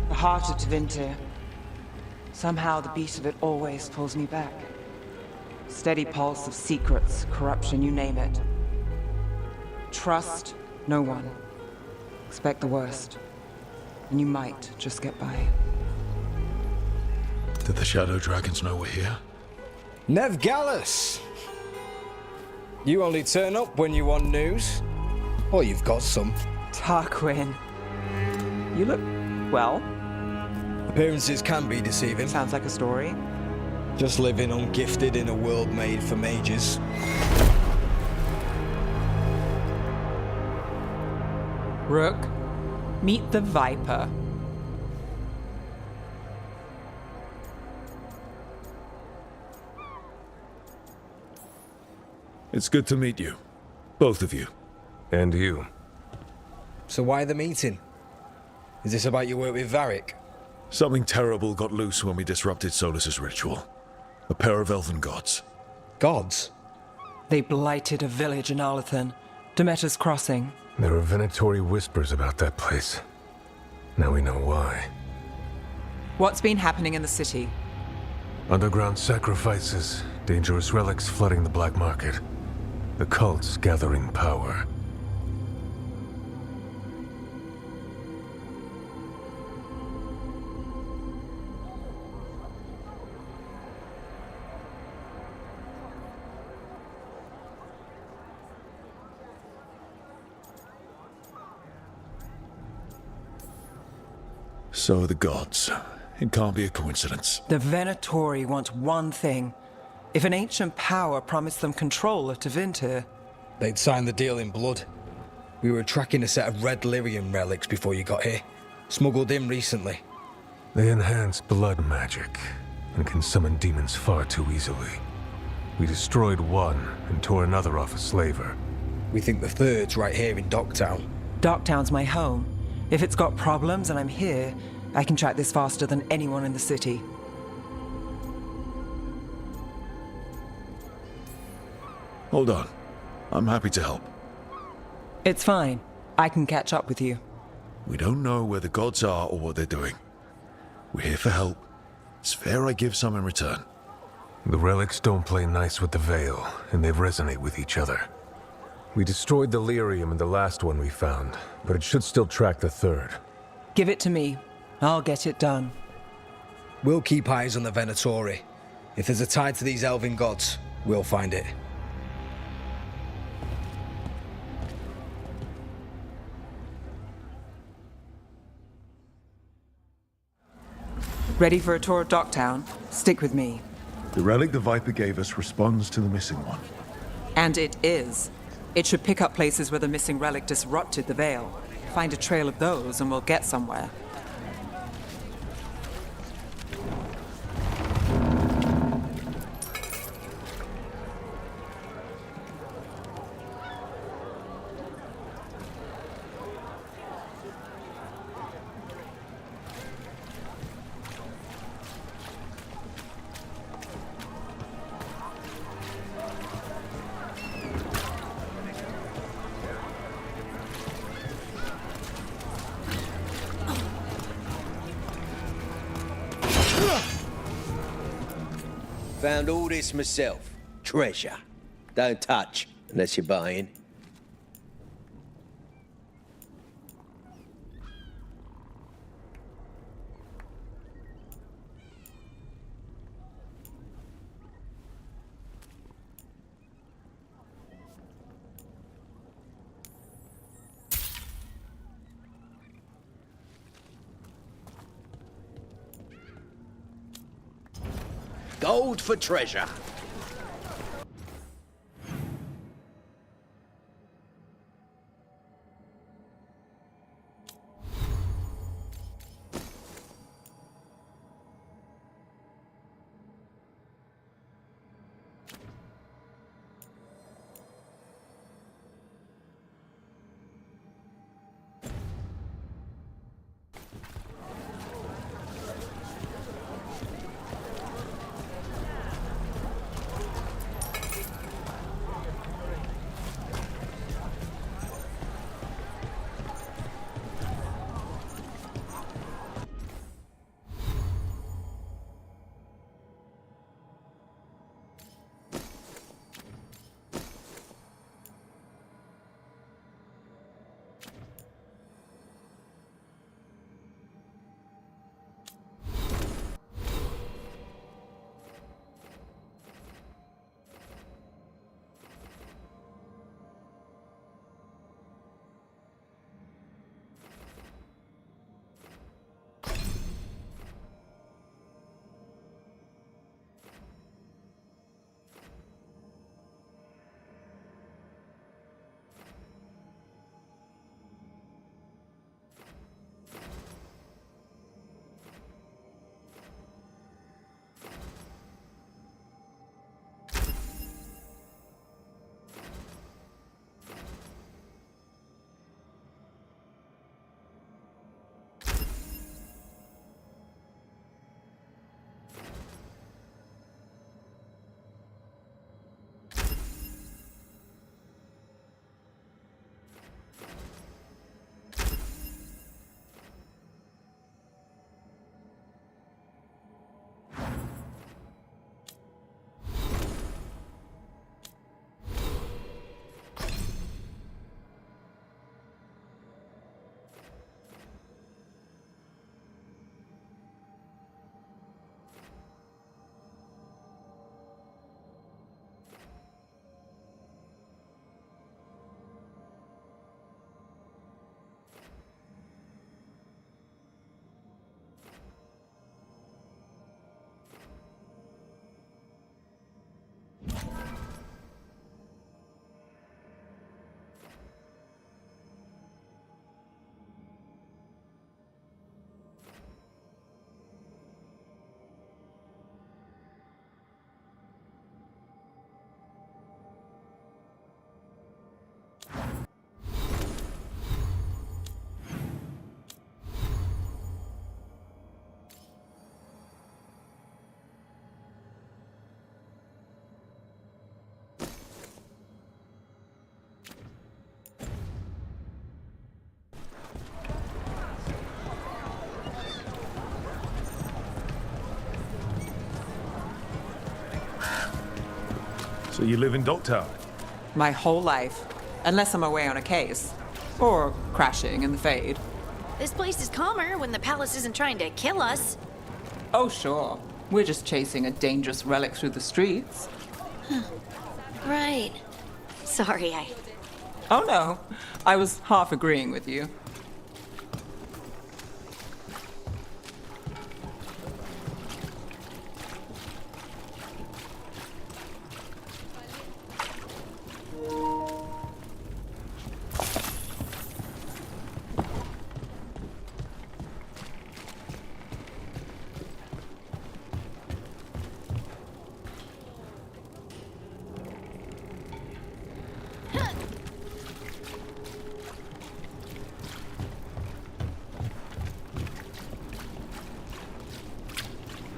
the heart of Tevinter. Somehow the beat of it always pulls me back. Steady pulse of secrets, corruption, you name it. Trust no one. Expect the worst. And you might just get by. Did the Shadow Dragons know we're here? Nev Gallus! You only turn up when you want news. Or you've got some. Tarquin. You look, well. Appearances can be deceiving. Sounds like a story. Just living ungifted in a world made for mages. Rook, meet the Viper. It's good to meet you. Both of you. And you. So why the meeting? Is this about your work with Varric? Something terrible got loose when we disrupted Solus's ritual. A pair of elven gods. Gods? They blighted a village in Arlathan, Demeter's Crossing. There are venatory whispers about that place. Now we know why. What's been happening in the city? Underground sacrifices, dangerous relics flooding the black market. The cults gathering power. So the gods. It can't be a coincidence. The Venatori want one thing. If an ancient power promised them control of Tevinter, they'd sign the deal in blood. We were tracking a set of red lyrium relics before you got here. Smuggled in recently. They enhance blood magic and can summon demons far too easily. We destroyed one and tore another off a slaver. We think the third's right here in Docktown. Docktown's my home. If it's got problems and I'm here, I can track this faster than anyone in the city. Hold on. I'm happy to help. It's fine. I can catch up with you. We don't know where the gods are or what they're doing. We're here for help. It's fair I give some in return. The relics don't play nice with the Veil, and they resonate with each other. We destroyed the lyrium in the last one we found, but it should still track the third. Give it to me. I'll get it done. We'll keep eyes on the Venatori. If there's a tie to these elven gods, we'll find it. Ready for a tour of Docktown? Stick with me. The relic the Viper gave us responds to the missing one. And it is. It should pick up places where the missing relic disrupted the Veil. Find a trail of those and we'll get somewhere. Found all this myself. Treasure. Don't touch unless you're buying. Gold for treasure. So you live in Docktown? My whole life. Unless I'm away on a case. Or crashing in the Fade. This place is calmer when the palace isn't trying to kill us. Oh, sure. We're just chasing a dangerous relic through the streets. Right. Sorry, Oh, no. I was half agreeing with you.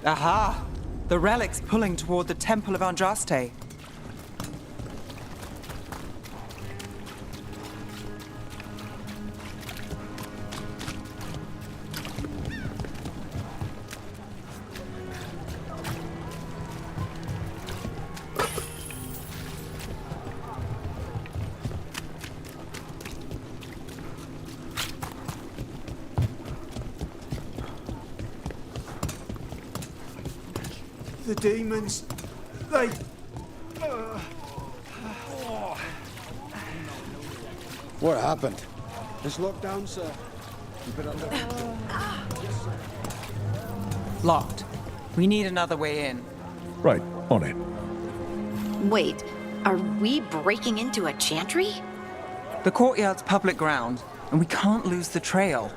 Aha! The relic's pulling toward the Temple of Andraste. The demons, they... What happened? It's locked down, sir. Keep it under control. Locked. We need another way in. Right, on it. Wait, are we breaking into a chantry? The courtyard's public ground, and we can't lose the trail.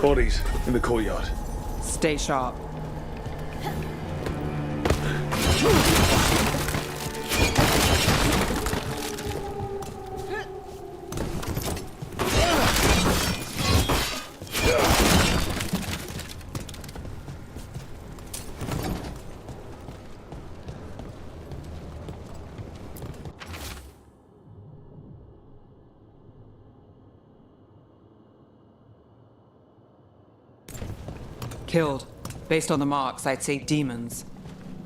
Bodies in the courtyard. Stay sharp. Killed. Based on the marks, I'd say demons.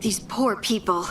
These poor people.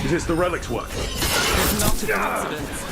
Is this the relic's work? It's not a coincidence.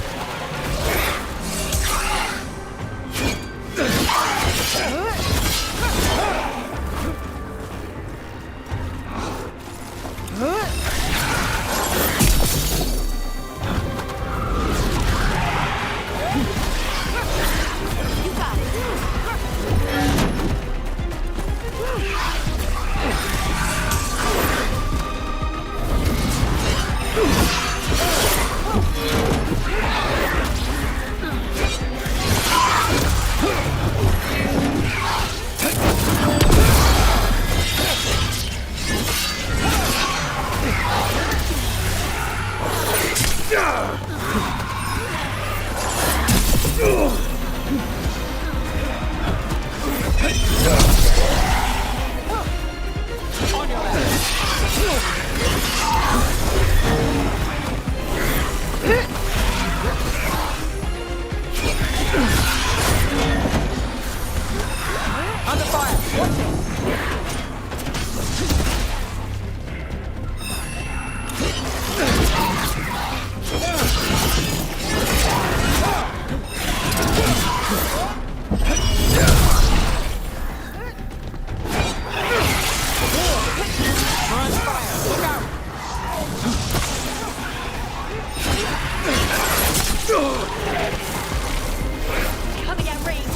Coming at range.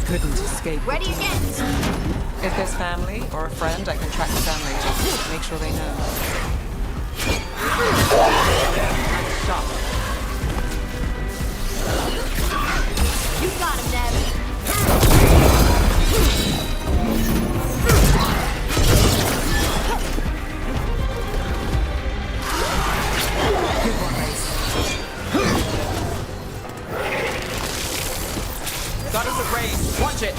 Couldn't escape. Ready again. If there's family or a friend, I can track them down later. Make sure they know. Shot. You got him, Neb. Good one, Mace. Got us at range. Watch it.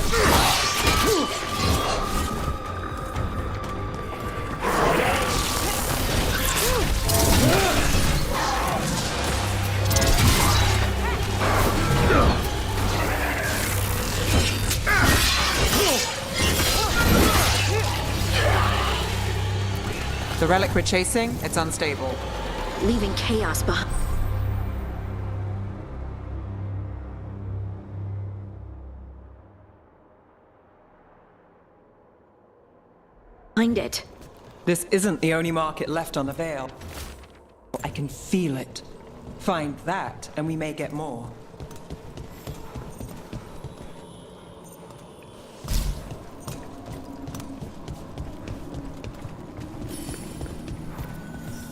The relic we're chasing, it's unstable. Leaving chaos behind. It. This isn't the only market left on the Veil. I can feel it. Find that, and we may get more.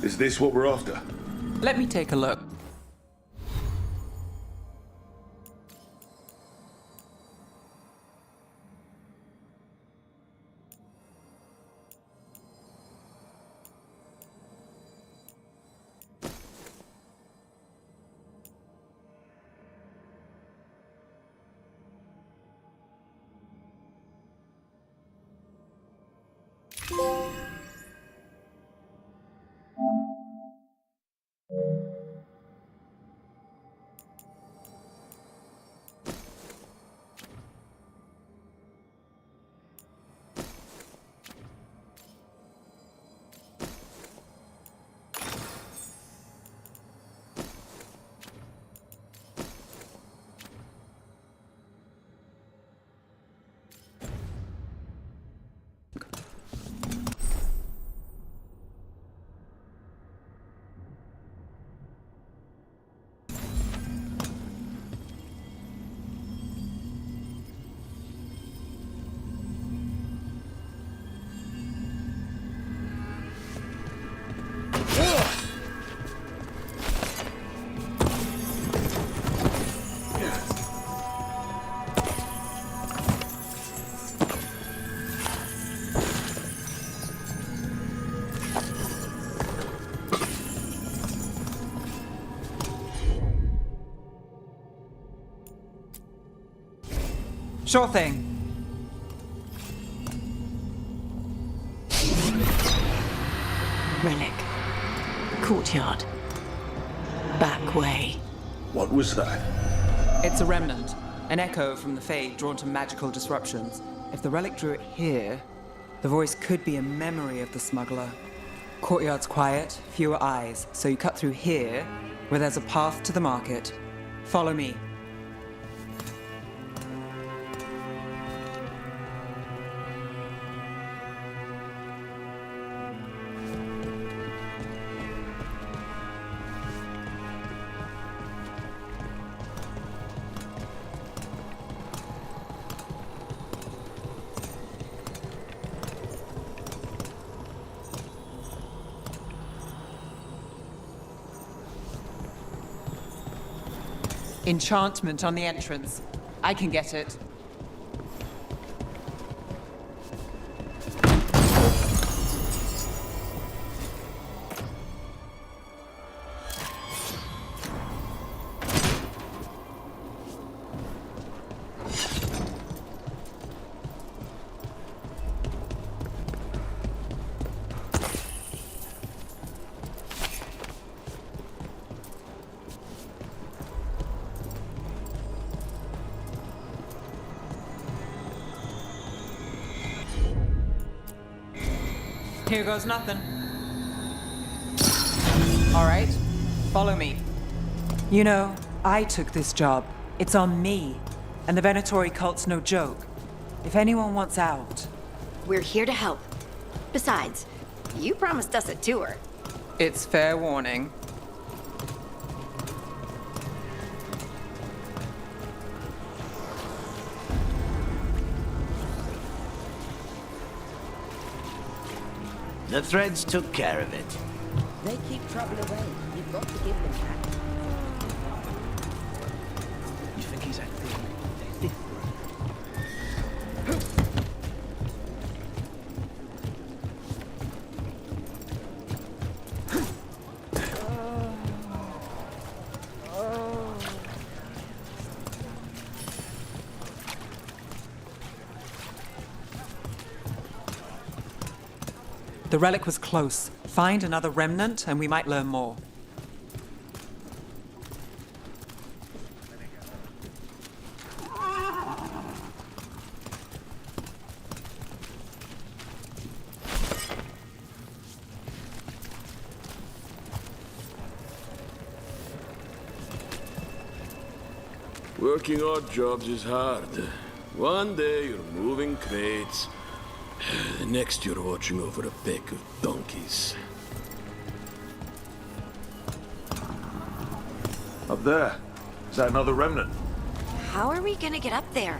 Is this what we're after? Let me take a look. Sure thing. Relic. Courtyard. Back way. What was that? It's a remnant. An echo from the Fade drawn to magical disruptions. If the relic drew it here, the voice could be a memory of the smuggler. Courtyard's quiet, fewer eyes, so you cut through here, where there's a path to the market. Follow me. Enchantment on the entrance. I can get it. Here goes nothing. All right, follow me. You know, I took this job. It's on me. And the Venatori cult's no joke. If anyone wants out... We're here to help. Besides, you promised us a tour. It's fair warning. The threads took care of it. They keep trouble away. You've got to give them that. You think he's acting? The relic was close. Find another remnant and we might learn more. Working odd jobs is hard. One day you're moving crates. The next you're watching over a pack of donkeys. Up there. Is that another remnant? How are we gonna get up there?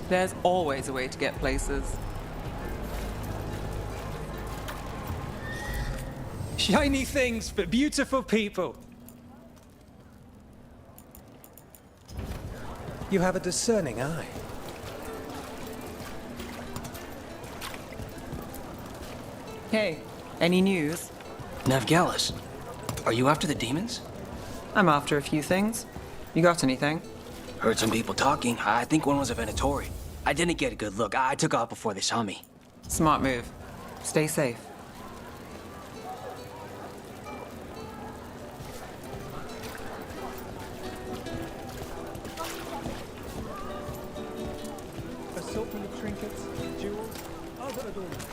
There's always a way to get places. Shiny things for beautiful people. You have a discerning eye. Hey, any news? Navgalis, are you after the demons? I'm after a few things. You got anything? Heard some people talking. I think one was a Venatori. I didn't get a good look. I took off before they saw me. Smart move. Stay safe. Assortment of trinkets, jewels, other adornments.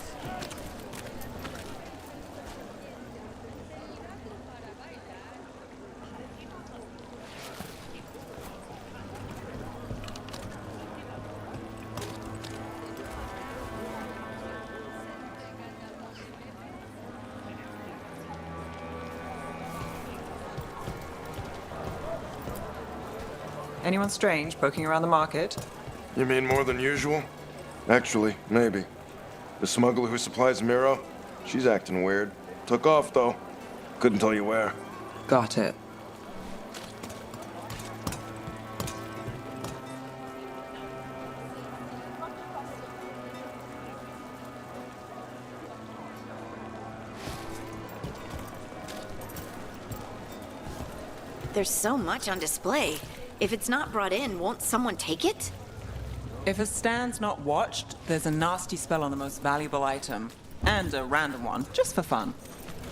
Anyone strange poking around the market? You mean more than usual? Actually, maybe. The smuggler who supplies Miro, she's acting weird. Took off, though. Couldn't tell you where. Got it. There's so much on display. If it's not brought in, won't someone take it? If a stand's not watched, there's a nasty spell on the most valuable item. And a random one, just for fun.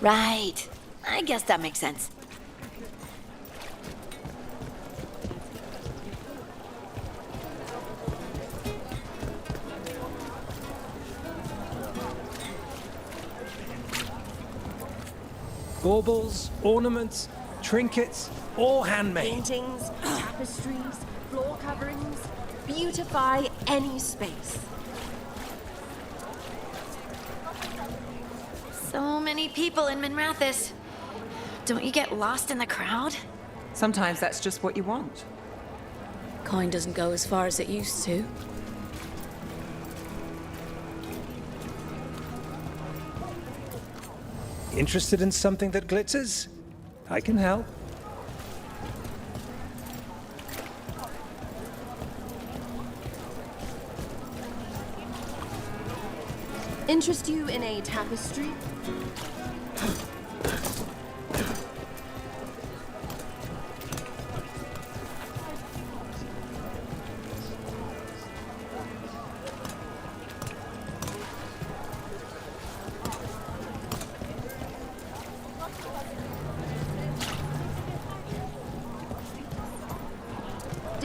Right. I guess that makes sense. Baubles, ornaments, trinkets, all handmade. Paintings, tapestries, floor coverings. Beautify any space. So many people in Minrathis. Don't you get lost in the crowd? Sometimes that's just what you want. Coin doesn't go as far as it used to. Interested in something that glitters? I can help. Interest you in a tapestry?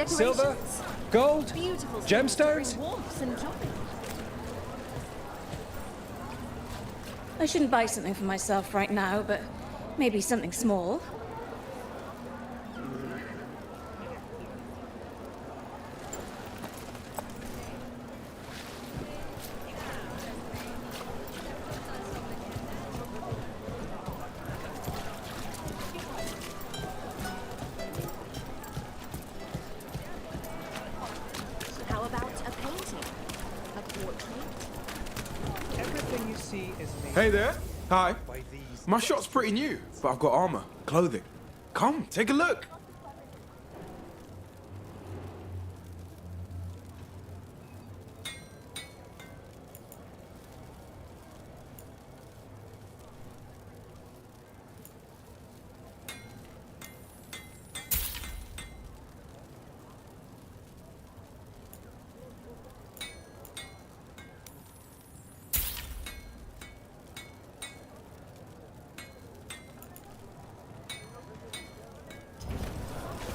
Silver? Gold? Beautiful Gemstones? warmth and joy. I shouldn't buy something for myself right now, but maybe something small. How about a painting? A portrait? Everything you see is made. Hey there. Hi. My shop's pretty new, but I've got armor, clothing. Come, take a look.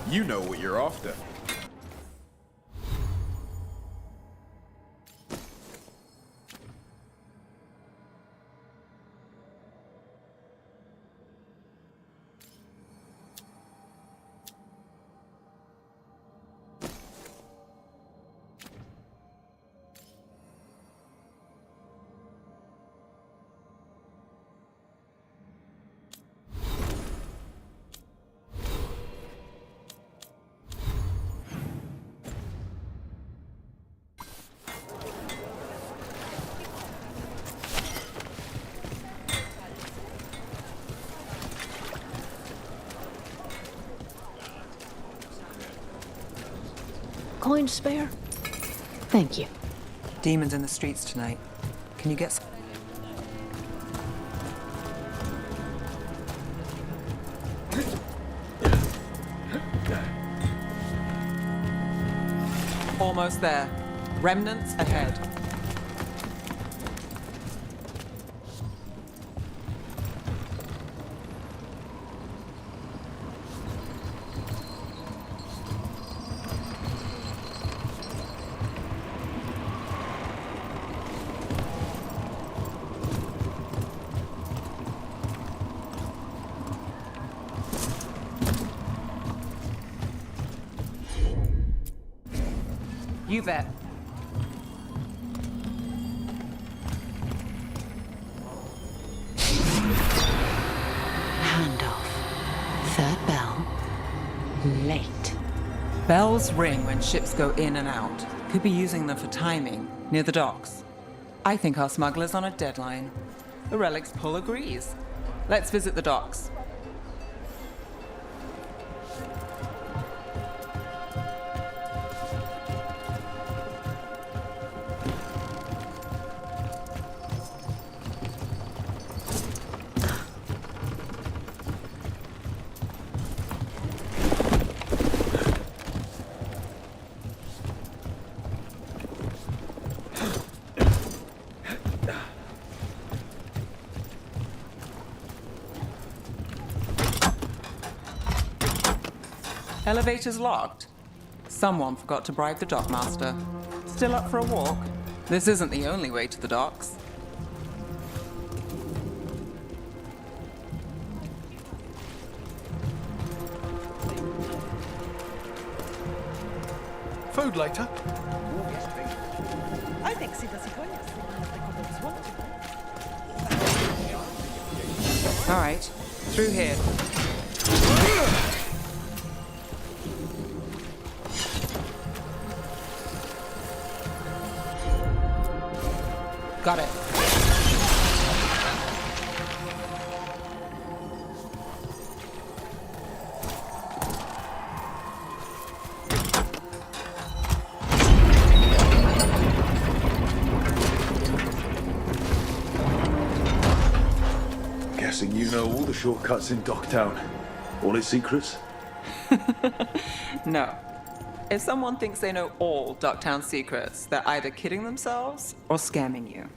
You know what you're after. Coin spare? Thank you. Demons in the streets tonight. Can you get some? Almost there. Remnants ahead. You bet. Handoff. Third bell. Late. Bells ring when ships go in and out. Could be using them for timing, near the docks. I think our smuggler's on a deadline. The Relic's pull agrees. Let's visit the docks. Elevator's locked. Someone forgot to bribe the dockmaster. Still up for a walk? This isn't the only way to the docks. Food later? I think All right, through here. Got it. Guessing you know all the shortcuts in Docktown. All its secrets? No. If someone thinks they know all Docktown secrets, they're either kidding themselves or scamming you.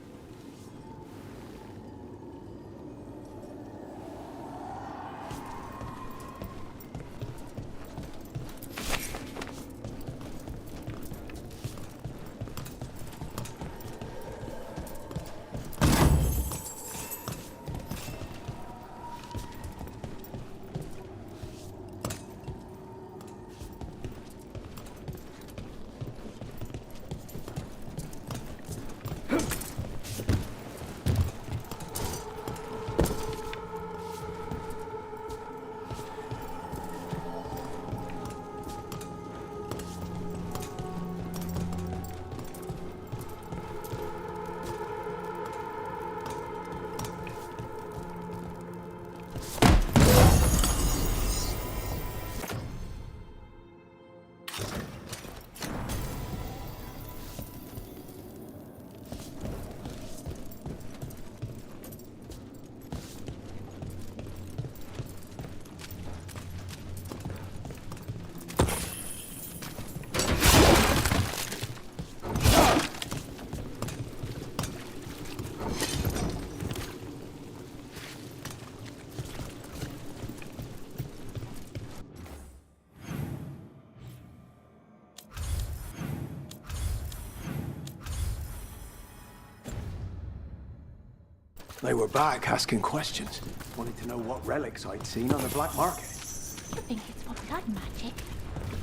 They were back asking questions. Wanted to know what relics I'd seen on the black market. I think it's for blood magic.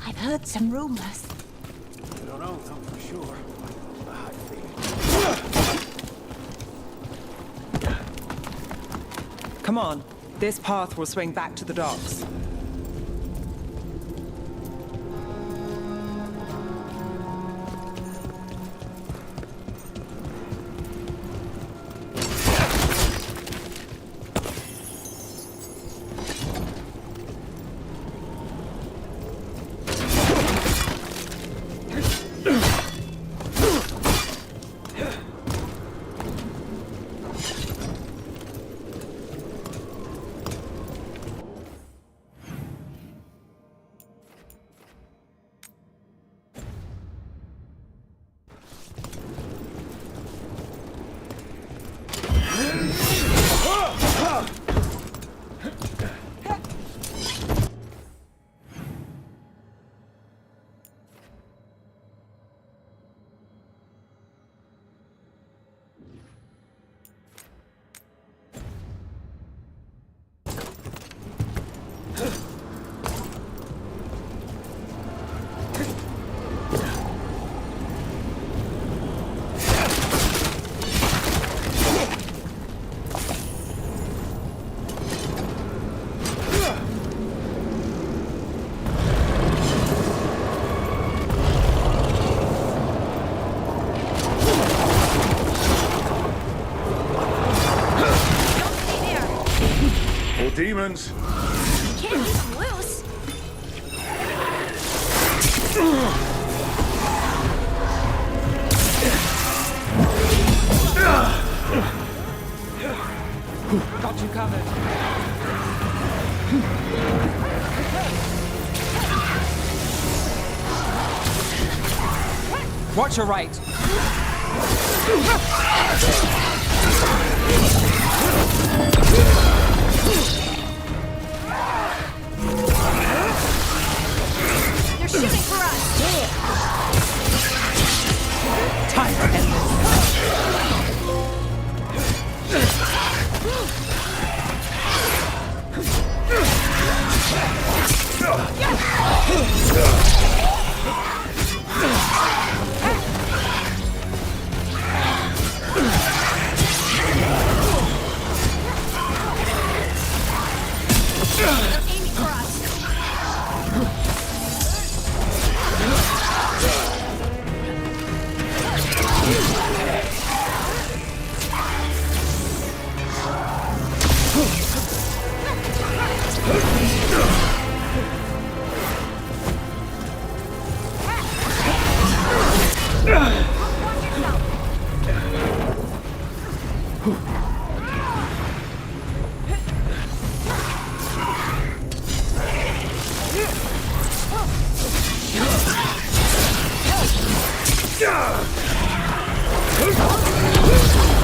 I've heard some rumors. I don't know, not for sure. I had a feeling. Come on. This path will swing back to the docks. Demons! Can't keep them loose. Got you covered. Watch your right. shooting for us! Time to end Aiming for us!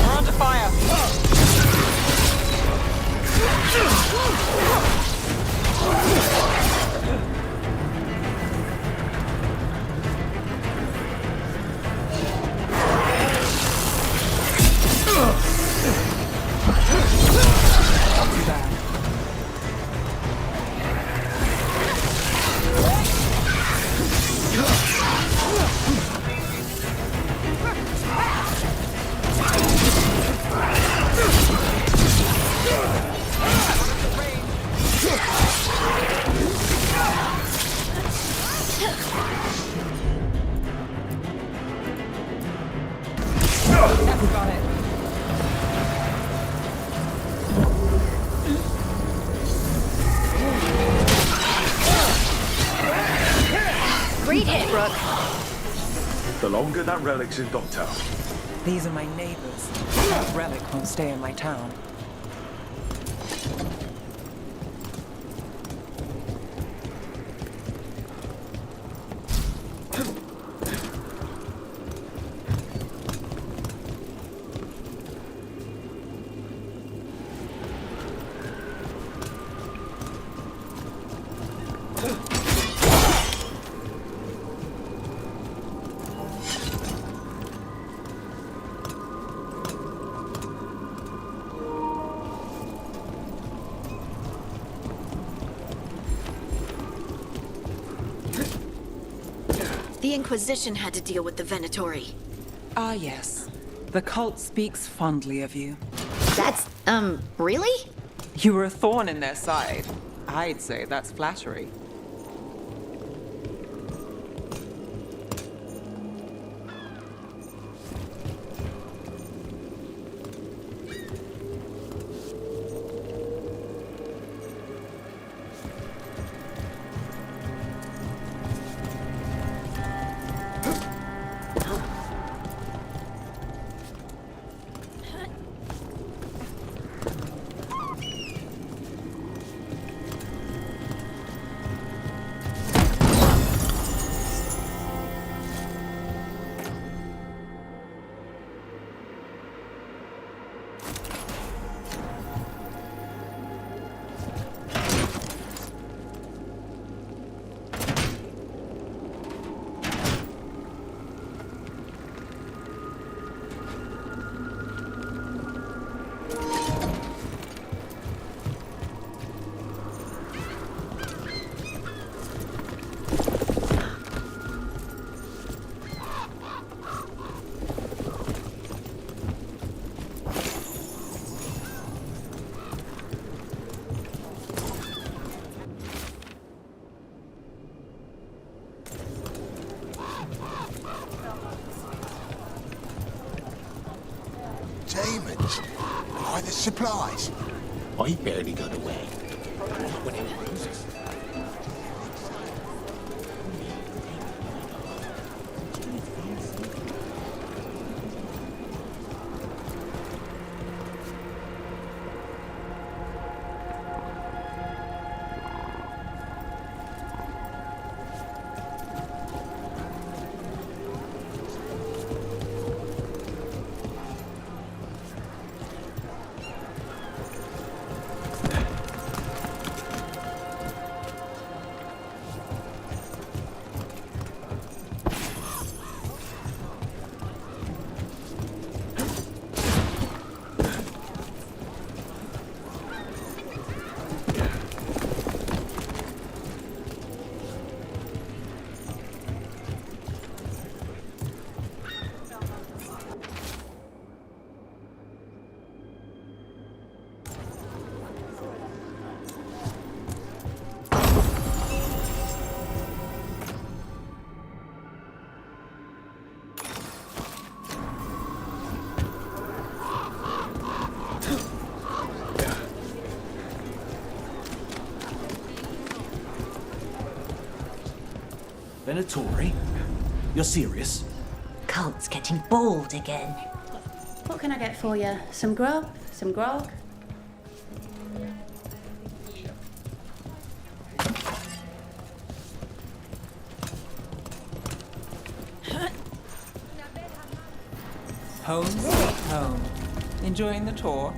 We're under fire. Not too bad. Got it. Great hit, Rook. The longer that relic's in Docktown. These are my neighbors. That relic won't stay in my town. The Inquisition had to deal with the Venatori. Ah, yes. The cult speaks fondly of you. That's, really? You were a thorn in their side. I'd say that's flattery. Demons? Why, the supplies? I barely got away. When it loses. Venatori? You're serious? Cult's getting bold again. What can I get for you? Some grub? Some grog? Home sweet home. Enjoying the tour?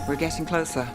We're getting closer.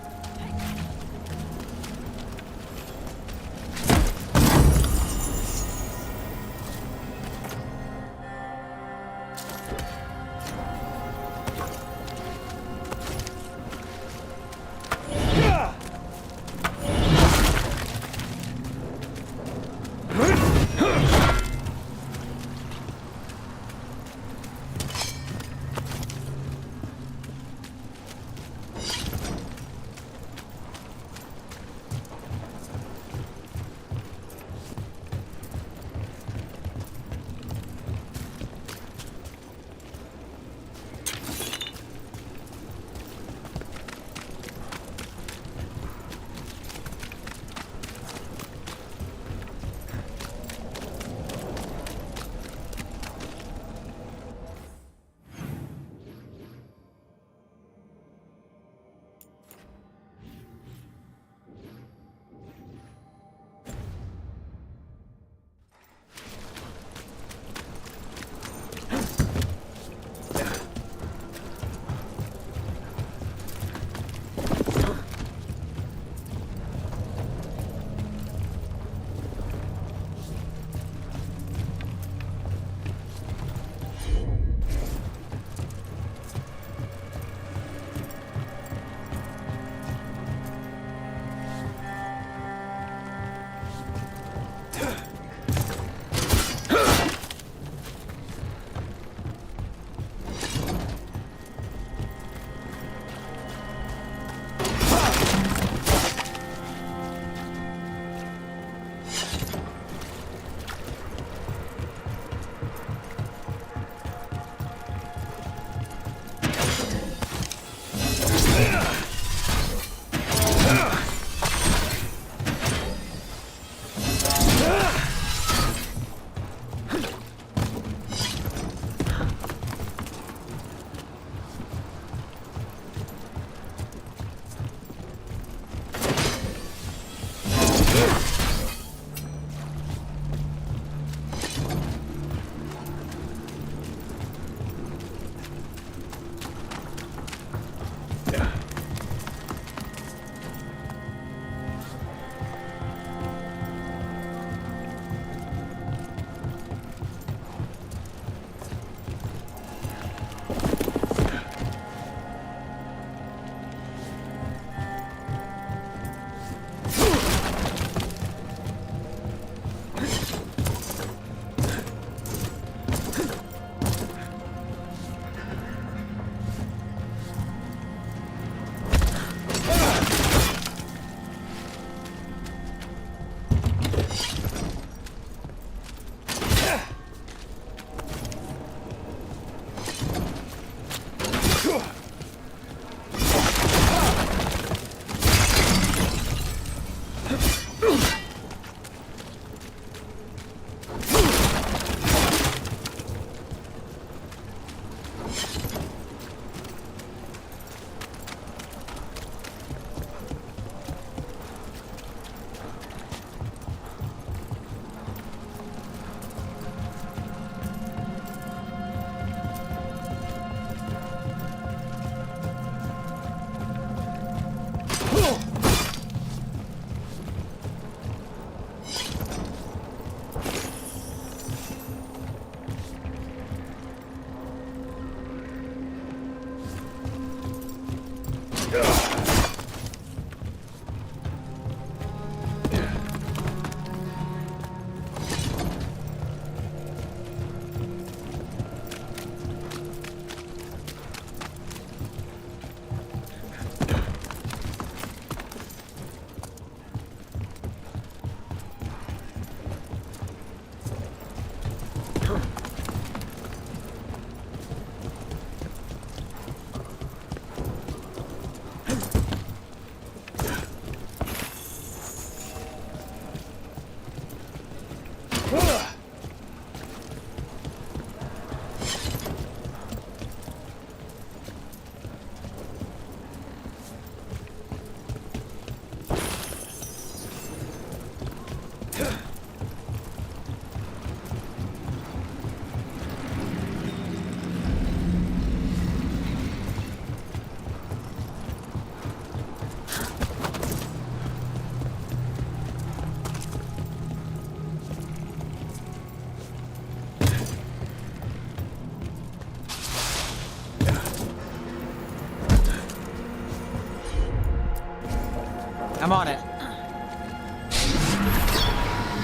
I'm on it.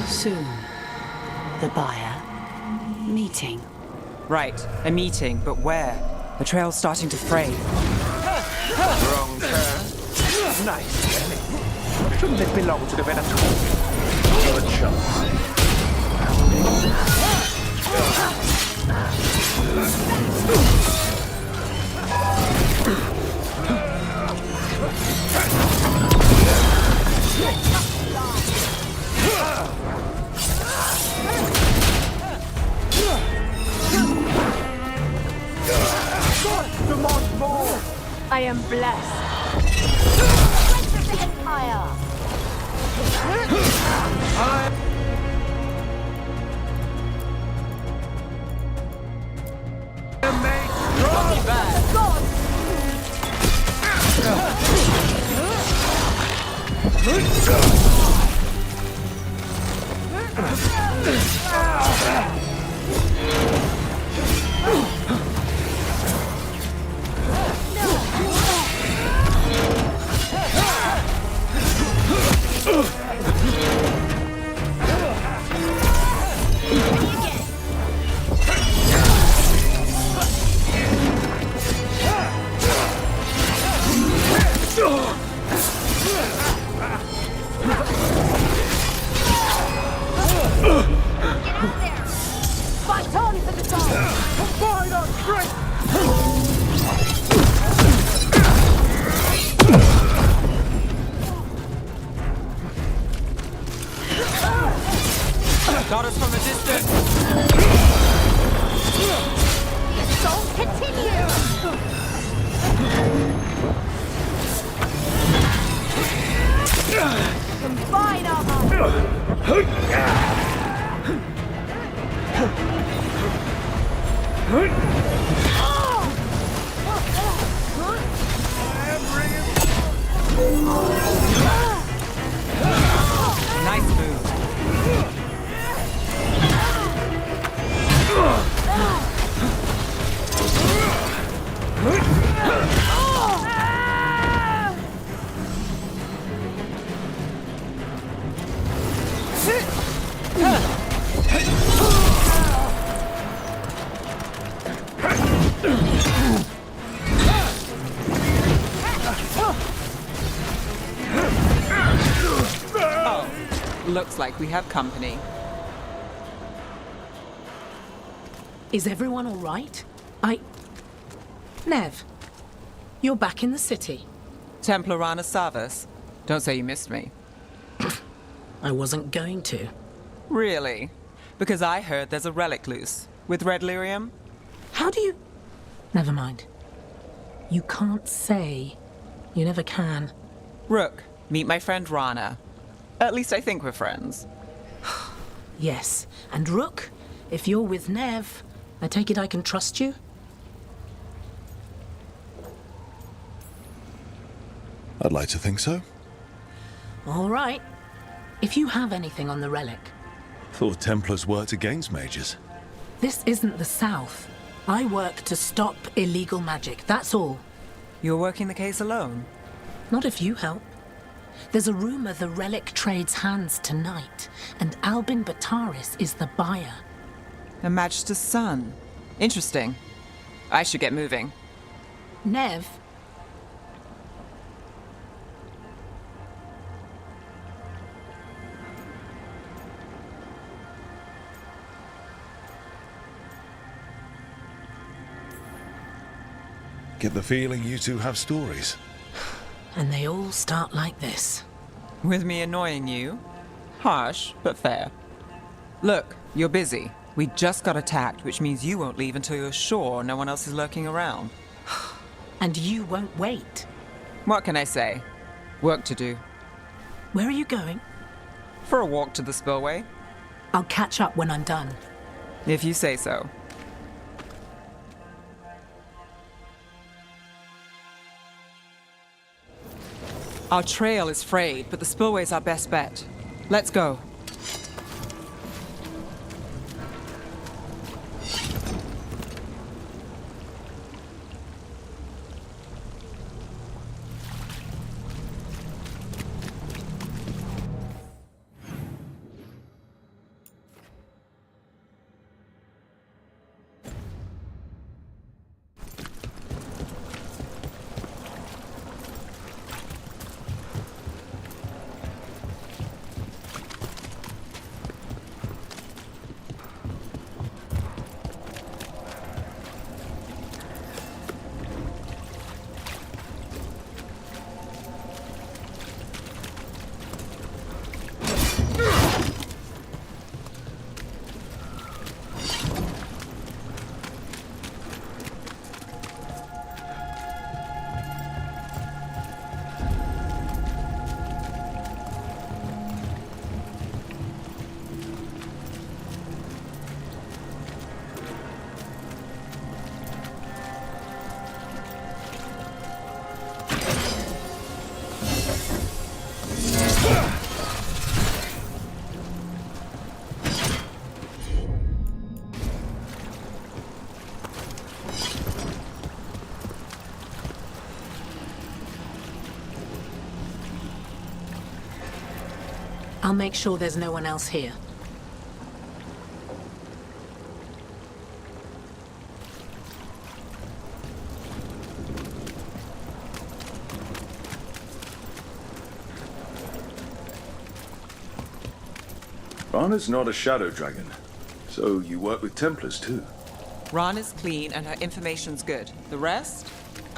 Soon, the buyer meeting. Right, a meeting, but where? The trail's starting to fray. Wrong turn. Nice. Shouldn't it belong to the Venator? Good shot. I am blessed. Strength of the Empire! Got us from a distance. The assault continues! Combine Nice move. Oh, looks like we have company. Is everyone all right? Nev, you're back in the city. Templarana Savas. Don't say you missed me. I wasn't going to. Really? Because I heard there's a relic loose. With red lyrium? How do you... Never mind. You can't say. You never can. Rook, meet my friend Rana. At least I think we're friends. Yes, and Rook, if you're with Nev, I take it I can trust you? I'd like to think so. All right. If you have anything on the relic. Thought Templars worked against mages. This isn't the South. I work to stop illegal magic, that's all. You're working the case alone? Not if you help. There's a rumor the relic trades hands tonight, and Albin Bataris is the buyer. A Magister's son. Interesting. I should get moving. Nev? Get the feeling you two have stories. And they all start like this. With me annoying you? Harsh, but fair. Look, you're busy. We just got attacked, which means you won't leave until you're sure no one else is lurking around. And you won't wait. What can I say? Work to do. Where are you going? For a walk to the spillway. I'll catch up when I'm done. If you say so. Our trail is frayed, but the spillway's our best bet. Let's go. I'll make sure there's no one else here. Rana's not a shadow dragon, so you work with Templars too. Rana's clean and her information's good. The rest?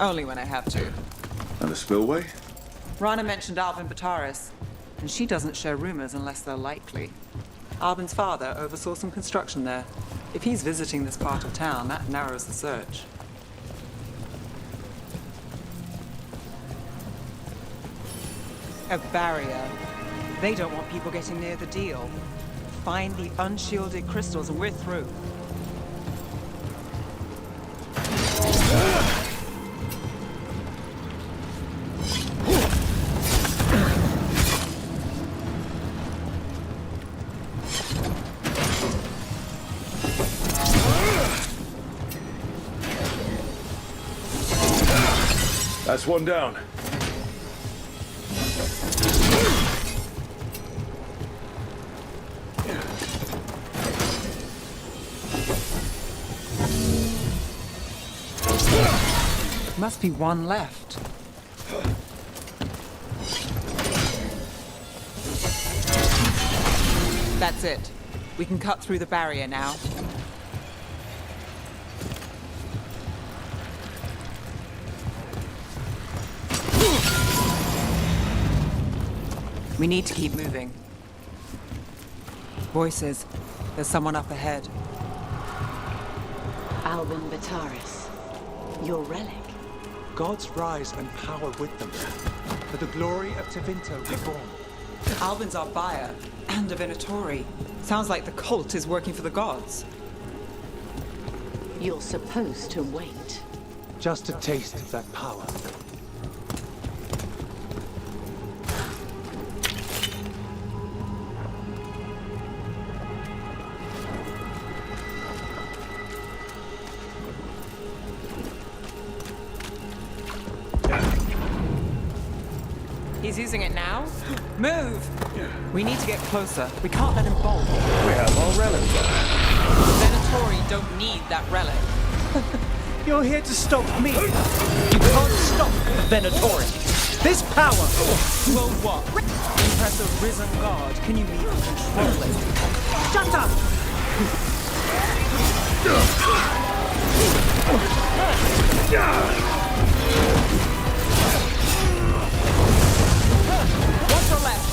Only when I have to. And the spillway? Rana mentioned Albin Bataris, and she doesn't share rumors unless they're likely. Albin's father oversaw some construction there. If he's visiting this part of town, that narrows the search. A barrier. They don't want people getting near the deal. Find the unshielded crystals and we're through. That's one down. Must be one left. That's it. We can cut through the barrier now. We need to keep moving. Voices. There's someone up ahead. Albin Bataris. Your relic. Gods rise and power with them. For the glory of Tevinter reborn. Albin's our buyer, and a Venatori. Sounds like the cult is working for the gods. You're supposed to wait. Just a taste of that power. He's using it now? Move! We need to get closer. We can't let him bolt. We have our relic. Venatori don't need that relic. You're here to stop me. You can't stop Venatori. This power. Well, what? Impress a risen god. Can you even control it? Shut up! What's our left?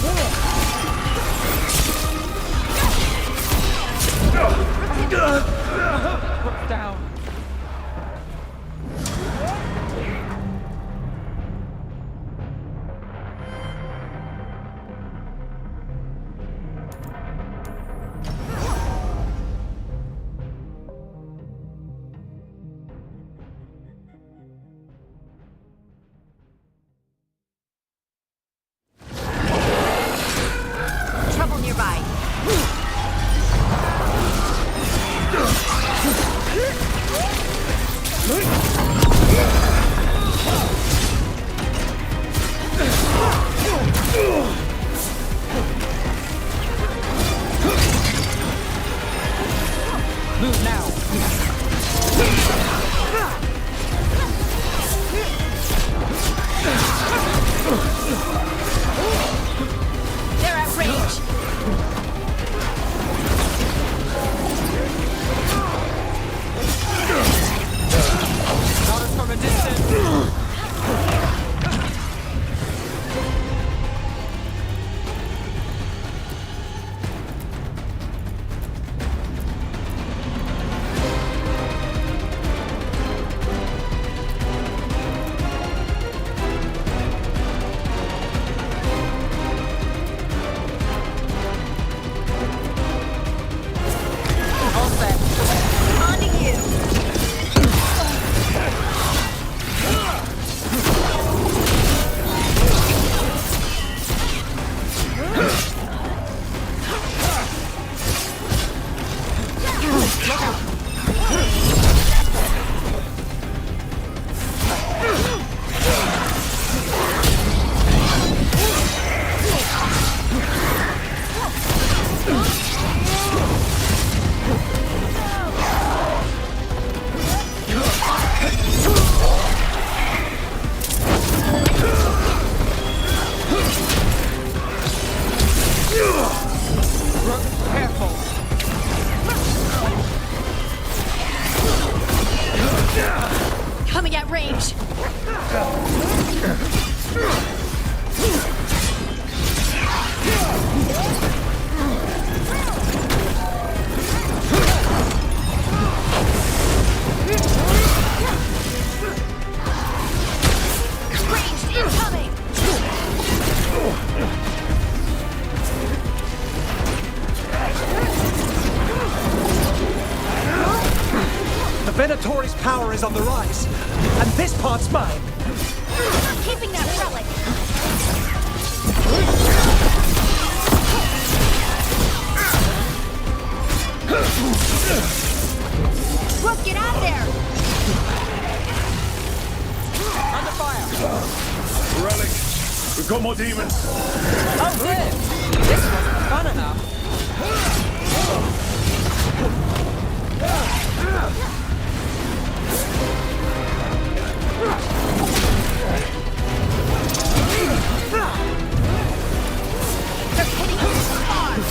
Put down. Trouble nearby. Move now. They're at range. Got us from a distance. range. Ranged incoming. The Venatori's power is on the rise, and this part's mine. I'm keeping that relic. Look, get out there! Under fire! Relic, we've got more demons. Oh, good. This wasn't fun enough. They're hitting us hard!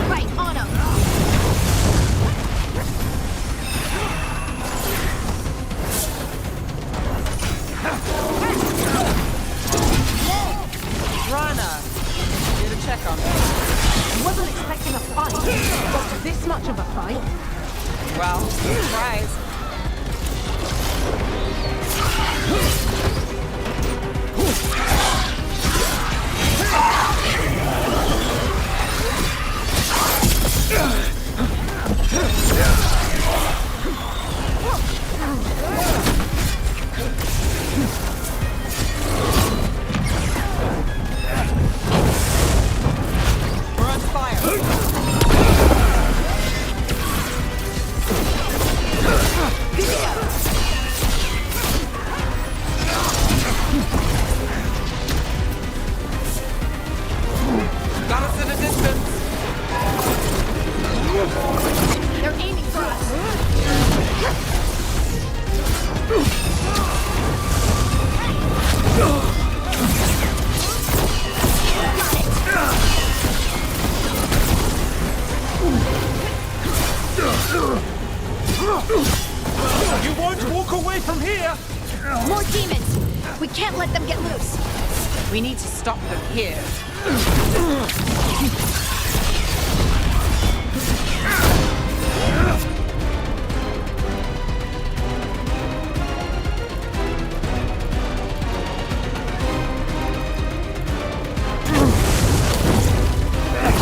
Right on him! Rana, here to check on me. I wasn't expecting a fight. But this much of a fight? Well, surprise. We're on fire. Got us in a distance. They're aiming for us. You won't walk away from here! More demons! We can't let them get loose. We need to stop them here.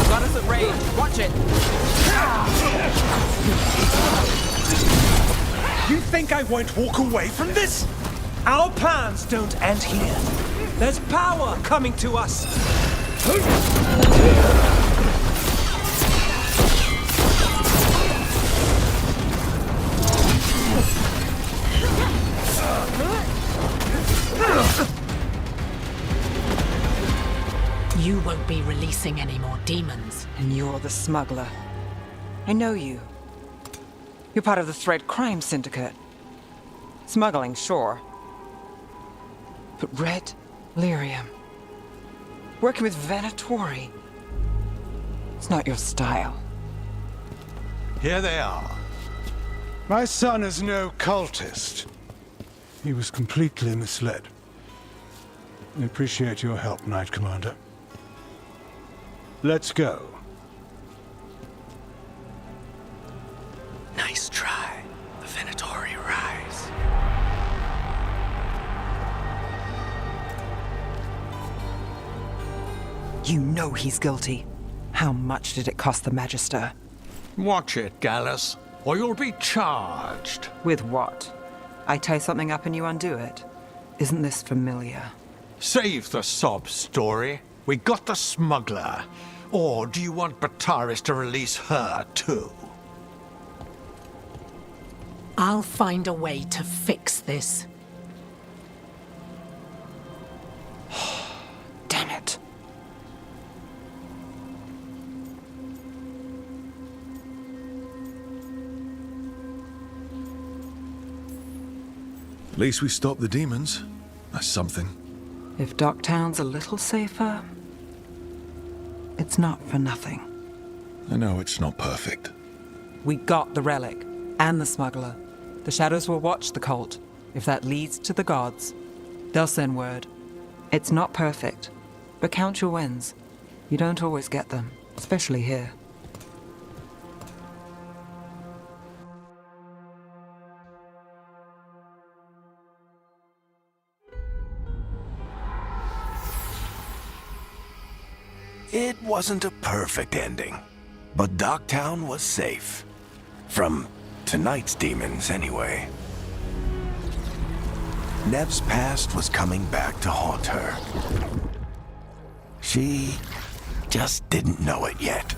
Got us at range. Watch it. You think I won't walk away from this? Our plans don't end here. There's power coming to us. You won't be releasing any more demons. And you're the smuggler. I know you. You're part of the Thread Crime Syndicate. Smuggling, sure. But Red Lyrium. Working with Venatori. It's not your style. Here they are. My son is no cultist. He was completely misled. I appreciate your help, Knight Commander. Let's go. Nice try. The Venatori rise. You know he's guilty. How much did it cost the Magister? Watch it, Gallus, or you'll be charged. With what? I tie something up and you undo it? Isn't this familiar? Save the sob story. We got the smuggler. Or do you want Bataris to release her, too? I'll find a way to fix this. Damn it. At least we stopped the demons. That's something. If Docktown's a little safer, it's not for nothing. I know it's not perfect. We got the relic, and the smuggler. The shadows will watch the cult. If that leads to the gods, they'll send word. It's not perfect, but count your wins. You don't always get them, especially here. It wasn't a perfect ending, but Docktown was safe. From tonight's demons, anyway. Nev's past was coming back to haunt her. She just didn't know it yet.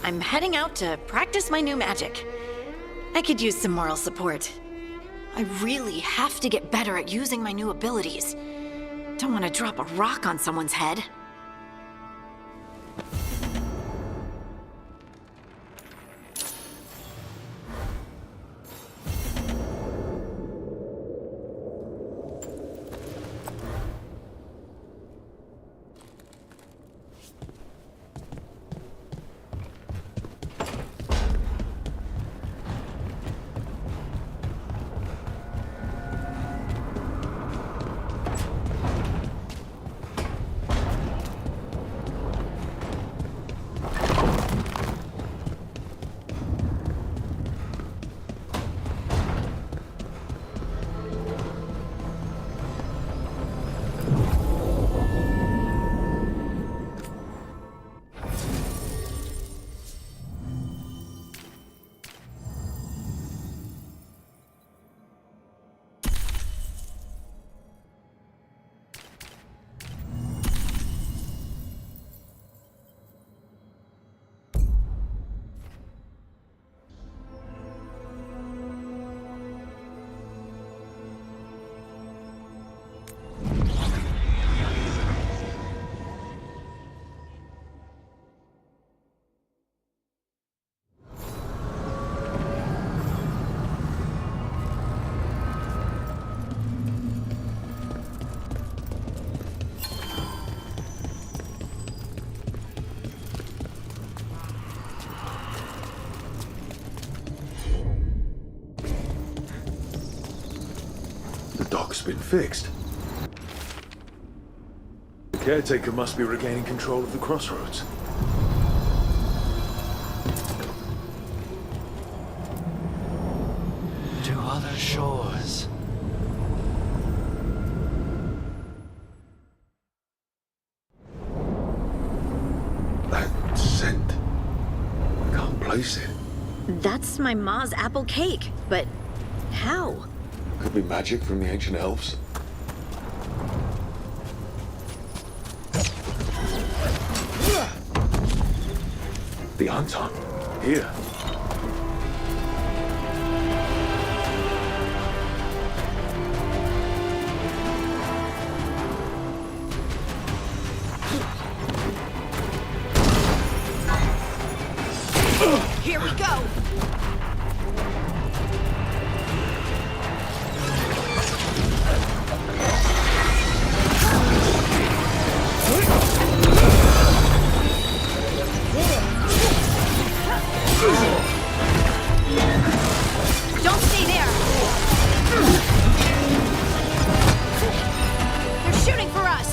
I'm heading out to practice my new magic. I could use some moral support. I really have to get better at using my new abilities. Don't want to drop a rock on someone's head. Dock's been fixed. The caretaker must be regaining control of the crossroads. To other shores. That scent. I can't place it. That's my ma's apple cake, but how? Could be magic from the ancient elves. The Anton. Here. Here we go! Don't stay there! They're shooting for us!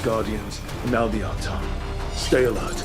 Guardians, and now the Archon. Stay alert.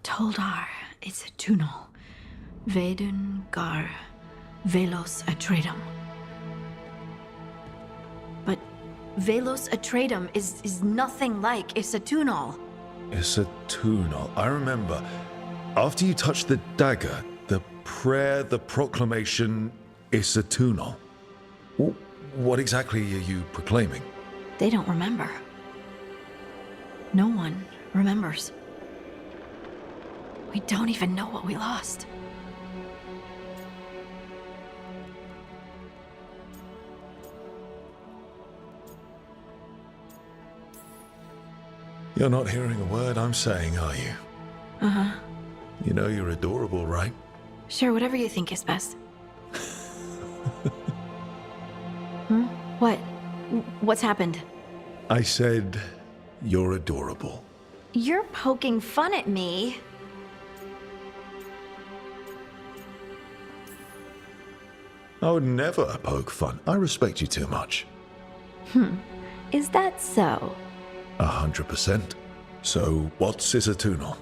Toldar, it's a tunnel. Veilguard, Velos Atreidim. But Velos Atreidim is nothing like Isatunal. Isatunal. I remember. After you touched the dagger, the prayer, the proclamation, Isatunal. What exactly are you proclaiming? They don't remember. No one remembers. We don't even know what we lost. You're not hearing a word I'm saying, are you? Uh-huh. You know you're adorable, right? Sure, whatever you think is best. What? What's happened? I said you're adorable. You're poking fun at me. I would never poke fun. I respect you too much. Is that so? 100%. So, what's Isatunal?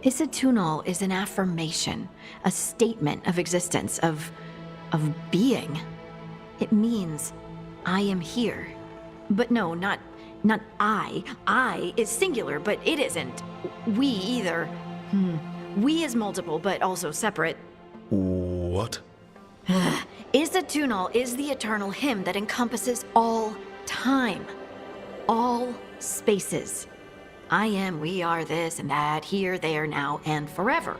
Isatunal is an affirmation, a statement of existence, of being. It means, I am here. But no, not I. I is singular, but it isn't. We either. We is multiple, but also separate. What? Isatunal is the eternal hymn that encompasses all time. All spaces. I am, we are, this and that, here, there, now, and forever.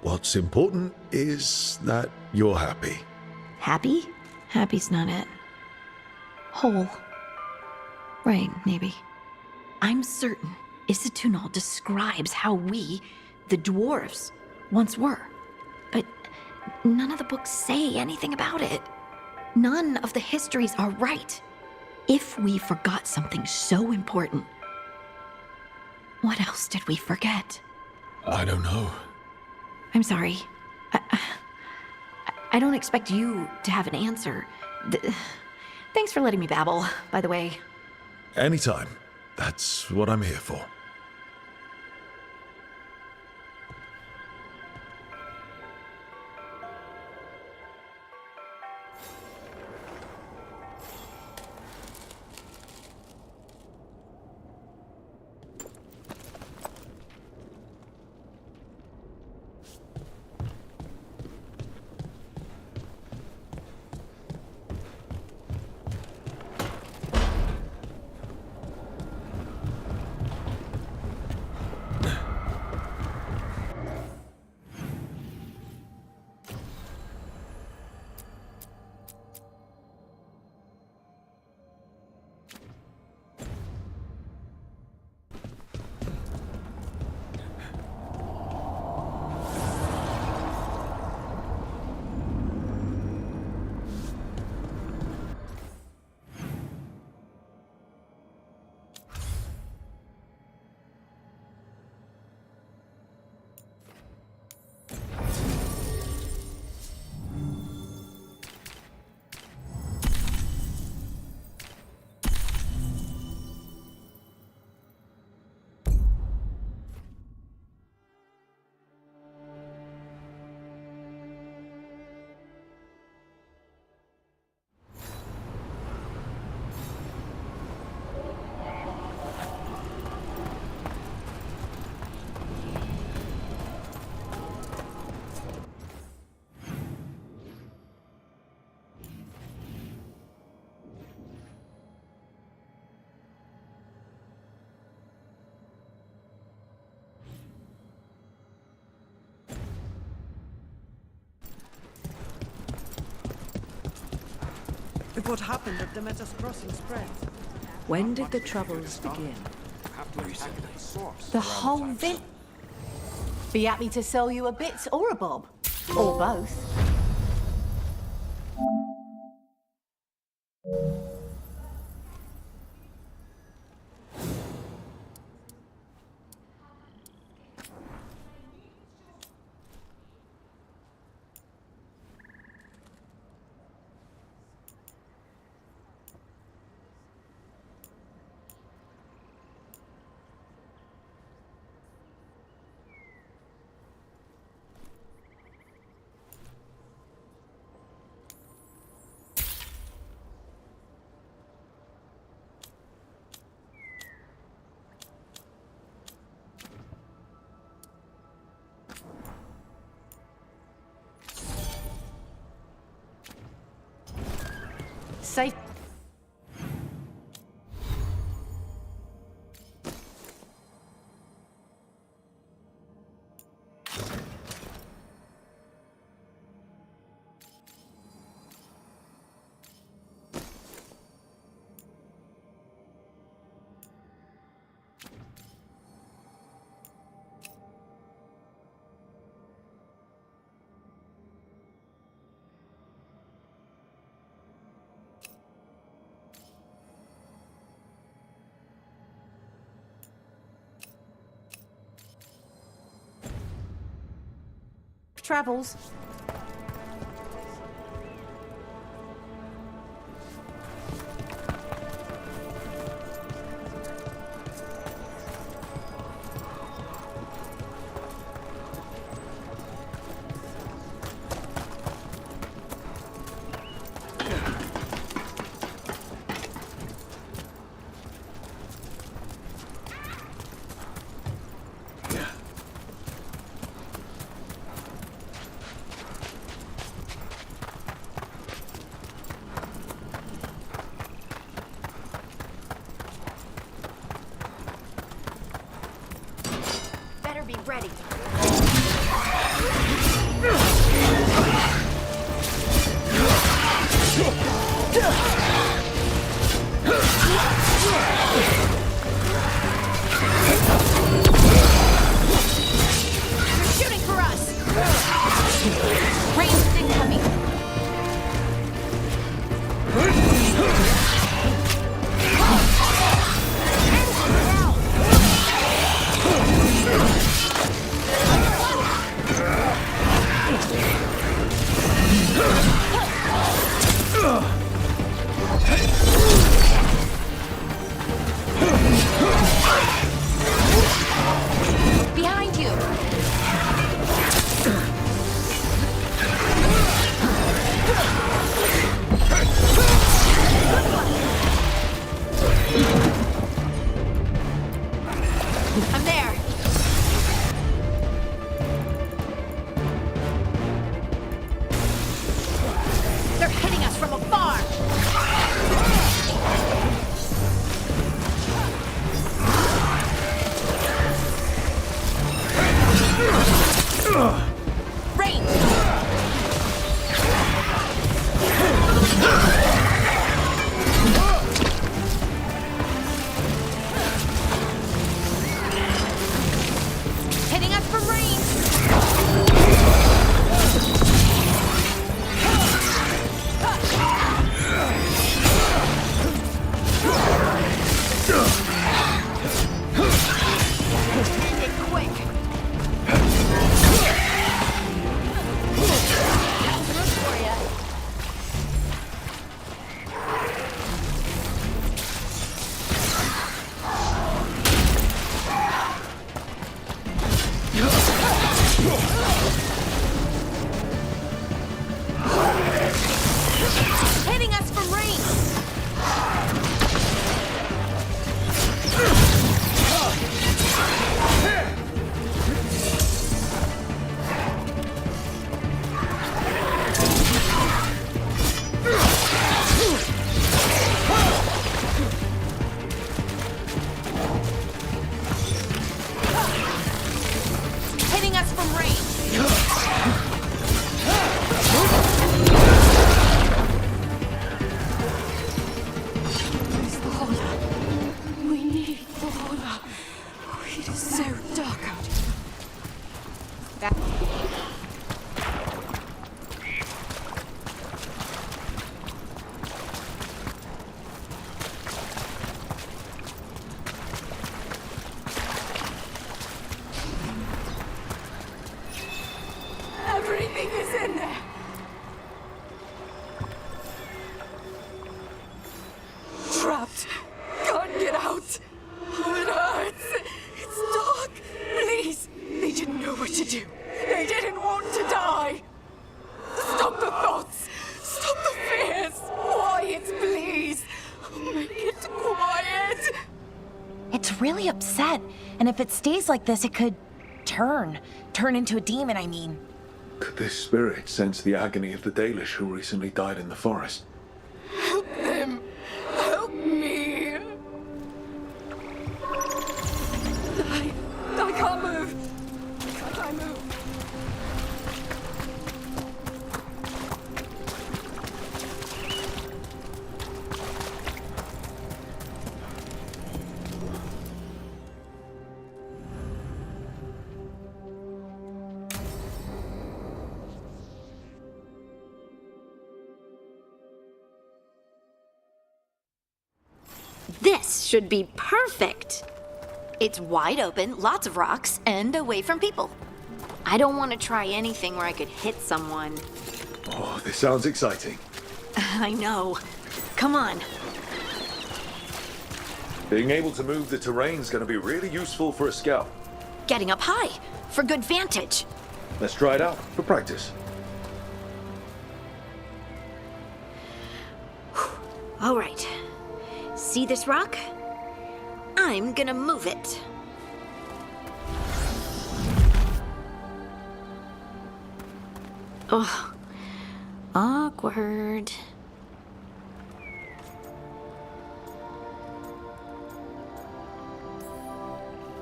What's important is that you're happy. Happy? Happy's not it. Whole. Right, maybe. I'm certain Isatunal describes how we, the dwarves, once were. But none of the books say anything about it. None of the histories are right. If we forgot something so important, what else did we forget? I don't know. I'm sorry. I don't expect you to have an answer. Thanks for letting me babble, by the way. Anytime. That's what I'm here for. what happened at the Metas Crossing spread. When did the troubles begin? The whole village. Be happy to sell you a bit or a bob. Or both. Safe. Travels. think is in there? Trapped. Can't get out. Oh, it hurts. It's dark. Please. They didn't know what to do. They didn't want to die. Stop the thoughts. Stop the fears. Quiet, please. Make it quiet. It's really upset, and if it stays like this, it could turn into a demon, I mean. Could this spirit sense the agony of the Dalish who recently died in the forest? Help them. Help me. I can't move. I move. This should be perfect. It's wide open, lots of rocks, and away from people. I don't want to try anything where I could hit someone. Oh, this sounds exciting. I know. Come on. Being able to move the terrain's going to be really useful for a scout. Getting up high, for good vantage. Let's try it out for practice. All right. See this rock? I'm gonna move it. Oh, awkward.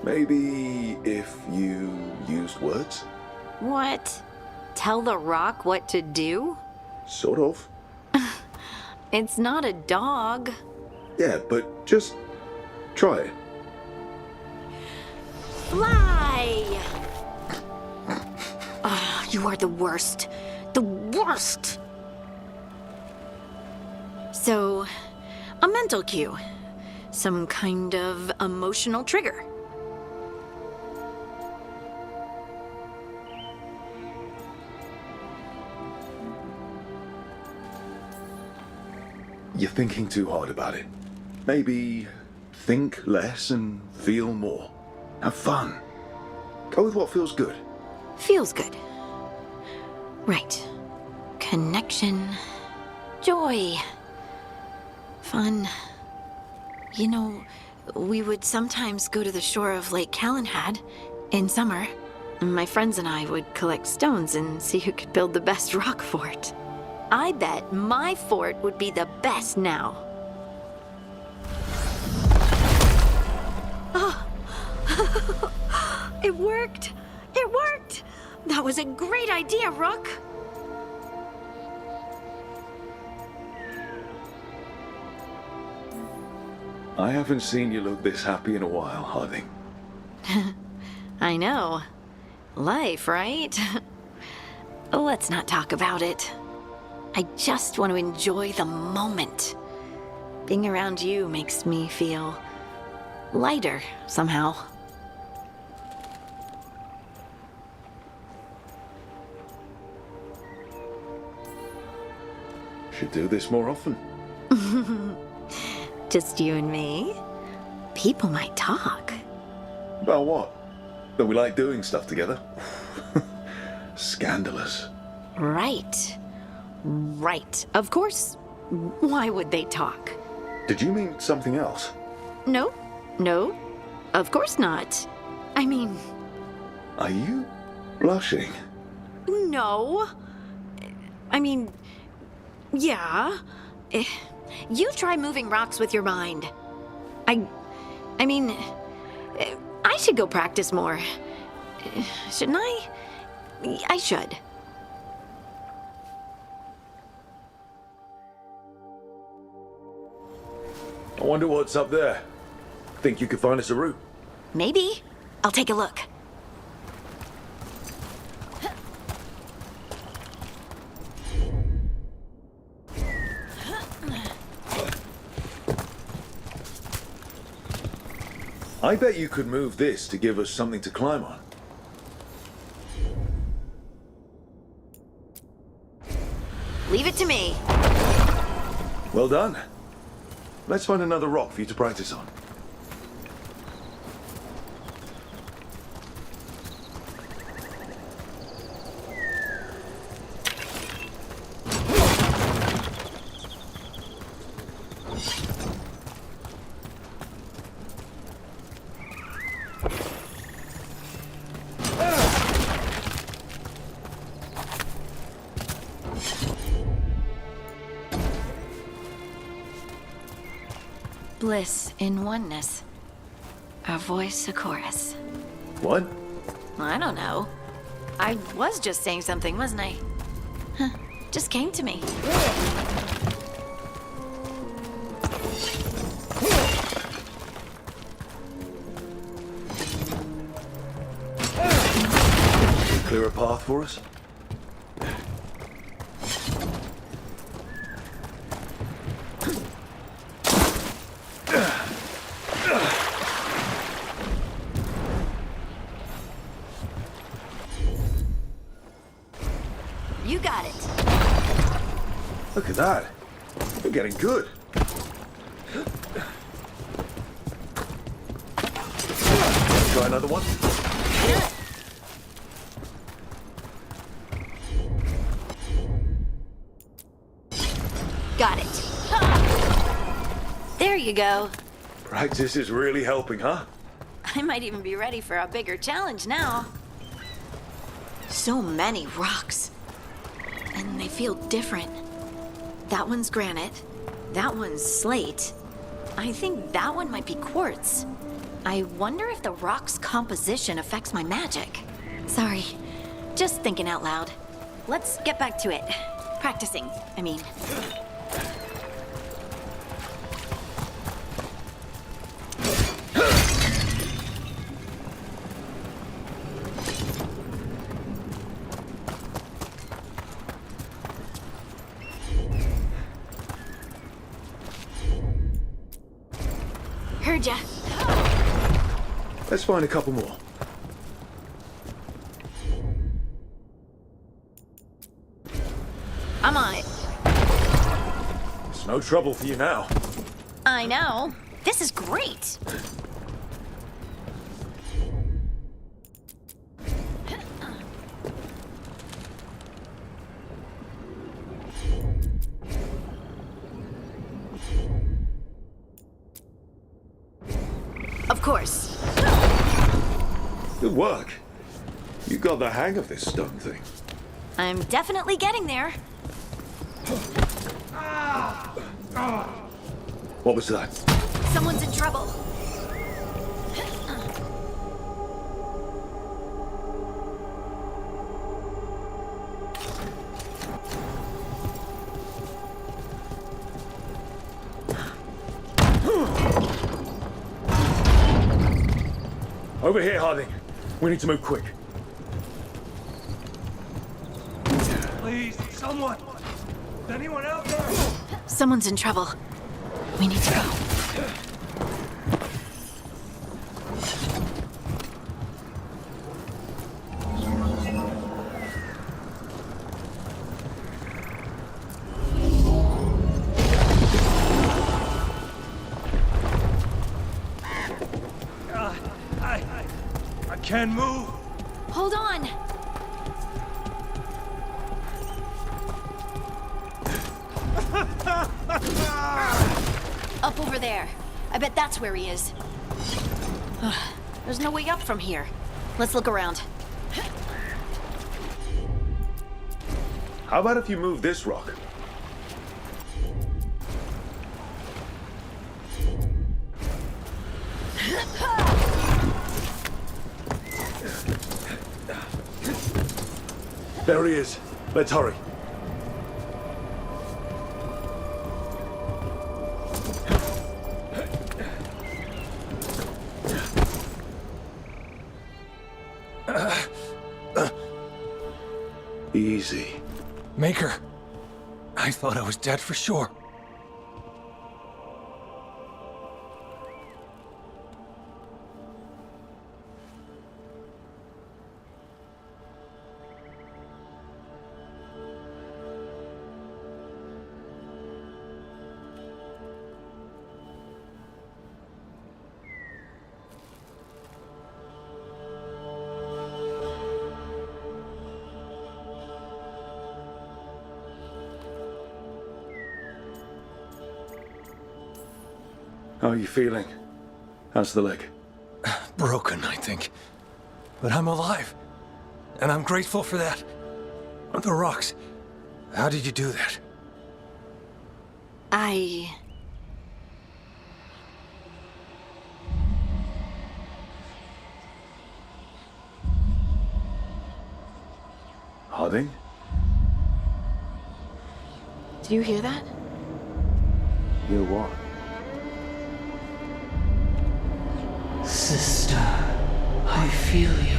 Maybe if you used words? What? Tell the rock what to do? Sort of. It's not a dog. Yeah, but just try it. Fly! Oh, you are the worst. The worst! So, a mental cue. Some kind of emotional trigger. You're thinking too hard about it. Maybe think less and feel more. Have fun. Go with what feels good. Feels good. Right. Connection. Joy. Fun. You know, we would sometimes go to the shore of Lake Calenhad in summer. My friends and I would collect stones and see who could build the best rock fort. I bet my fort would be the best now. Oh. It worked! It worked! That was a great idea, Rook! I haven't seen you look this happy in a while, Harding. I know. Life, right? Let's not talk about it. I just want to enjoy the moment. Being around you makes me feel lighter somehow. Should do this more often. Just you and me? People might talk. About what? That we like doing stuff together? Scandalous. Right. Right. Of course. Why would they talk? Did you mean something else? No. No. Of course not. I mean... Are you blushing? No. I mean... Yeah. You try moving rocks with your mind. I mean... I should go practice more. Shouldn't I? I should. I wonder what's up there. Think you could find us a route? Maybe. I'll take a look. I bet you could move this to give us something to climb on. Leave it to me. Well done. Let's find another rock for you to practice on. Bliss in oneness. A voice, a chorus. What? I don't know. I was just saying something, wasn't I? Huh. Just came to me. Clear a path for us? You got it. Look at that. You're getting good. Try another one? Got it. There you go. Practice is really helping, huh? I might even be ready for a bigger challenge now. So many rocks. And they feel different. That one's granite. That one's slate. I think that one might be quartz. I wonder if the rock's composition affects my magic. Sorry, just thinking out loud. Let's get back to it. Practicing, I mean. Heard ya. Let's find a couple more. I'm on it. It's no trouble for you now. I know. This is great. Of course. Good work. You got the hang of this stone thing. I'm definitely getting there. What was that? Someone's in trouble. Over here, Harding. We need to move quick. Please, someone! Is anyone out there? Someone's in trouble. We need to go. I can't move. Hold on. Up over there. I bet that's where he is. There's no way up from here. Let's look around. How about if you move this rock? There he is. Let's hurry. Easy. Maker. I thought I was dead for sure. How are you feeling? How's the leg? Broken, I think. But I'm alive. And I'm grateful for that. The rocks. How did you do that? Harding? Do you hear that? Hear what? Sister, I feel you,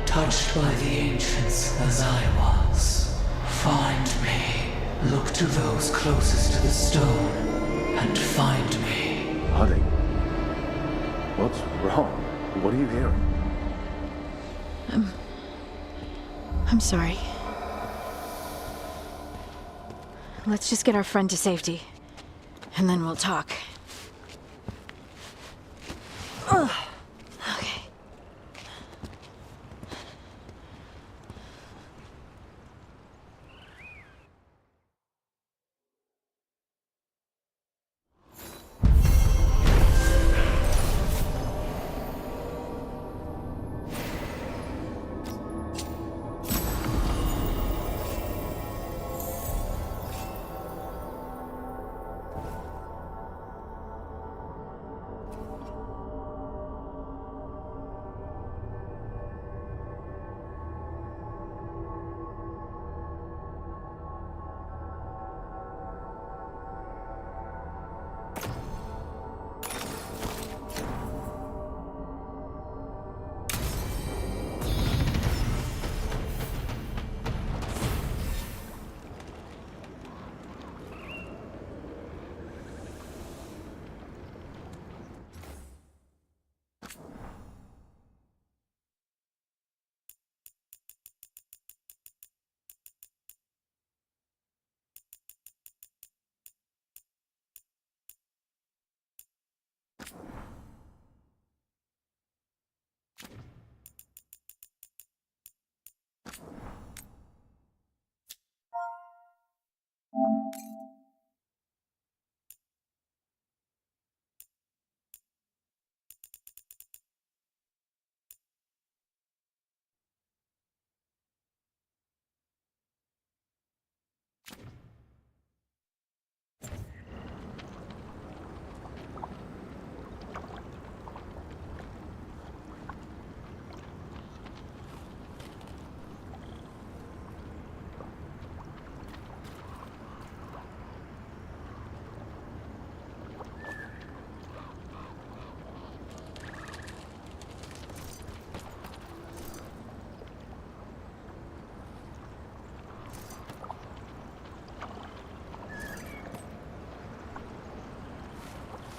touched by the ancients as I was. Find me, look to those closest to the stone, and find me. Harding? What's wrong? What are you hearing? I'm sorry. Let's just get our friend to safety, and then we'll talk. Ugh.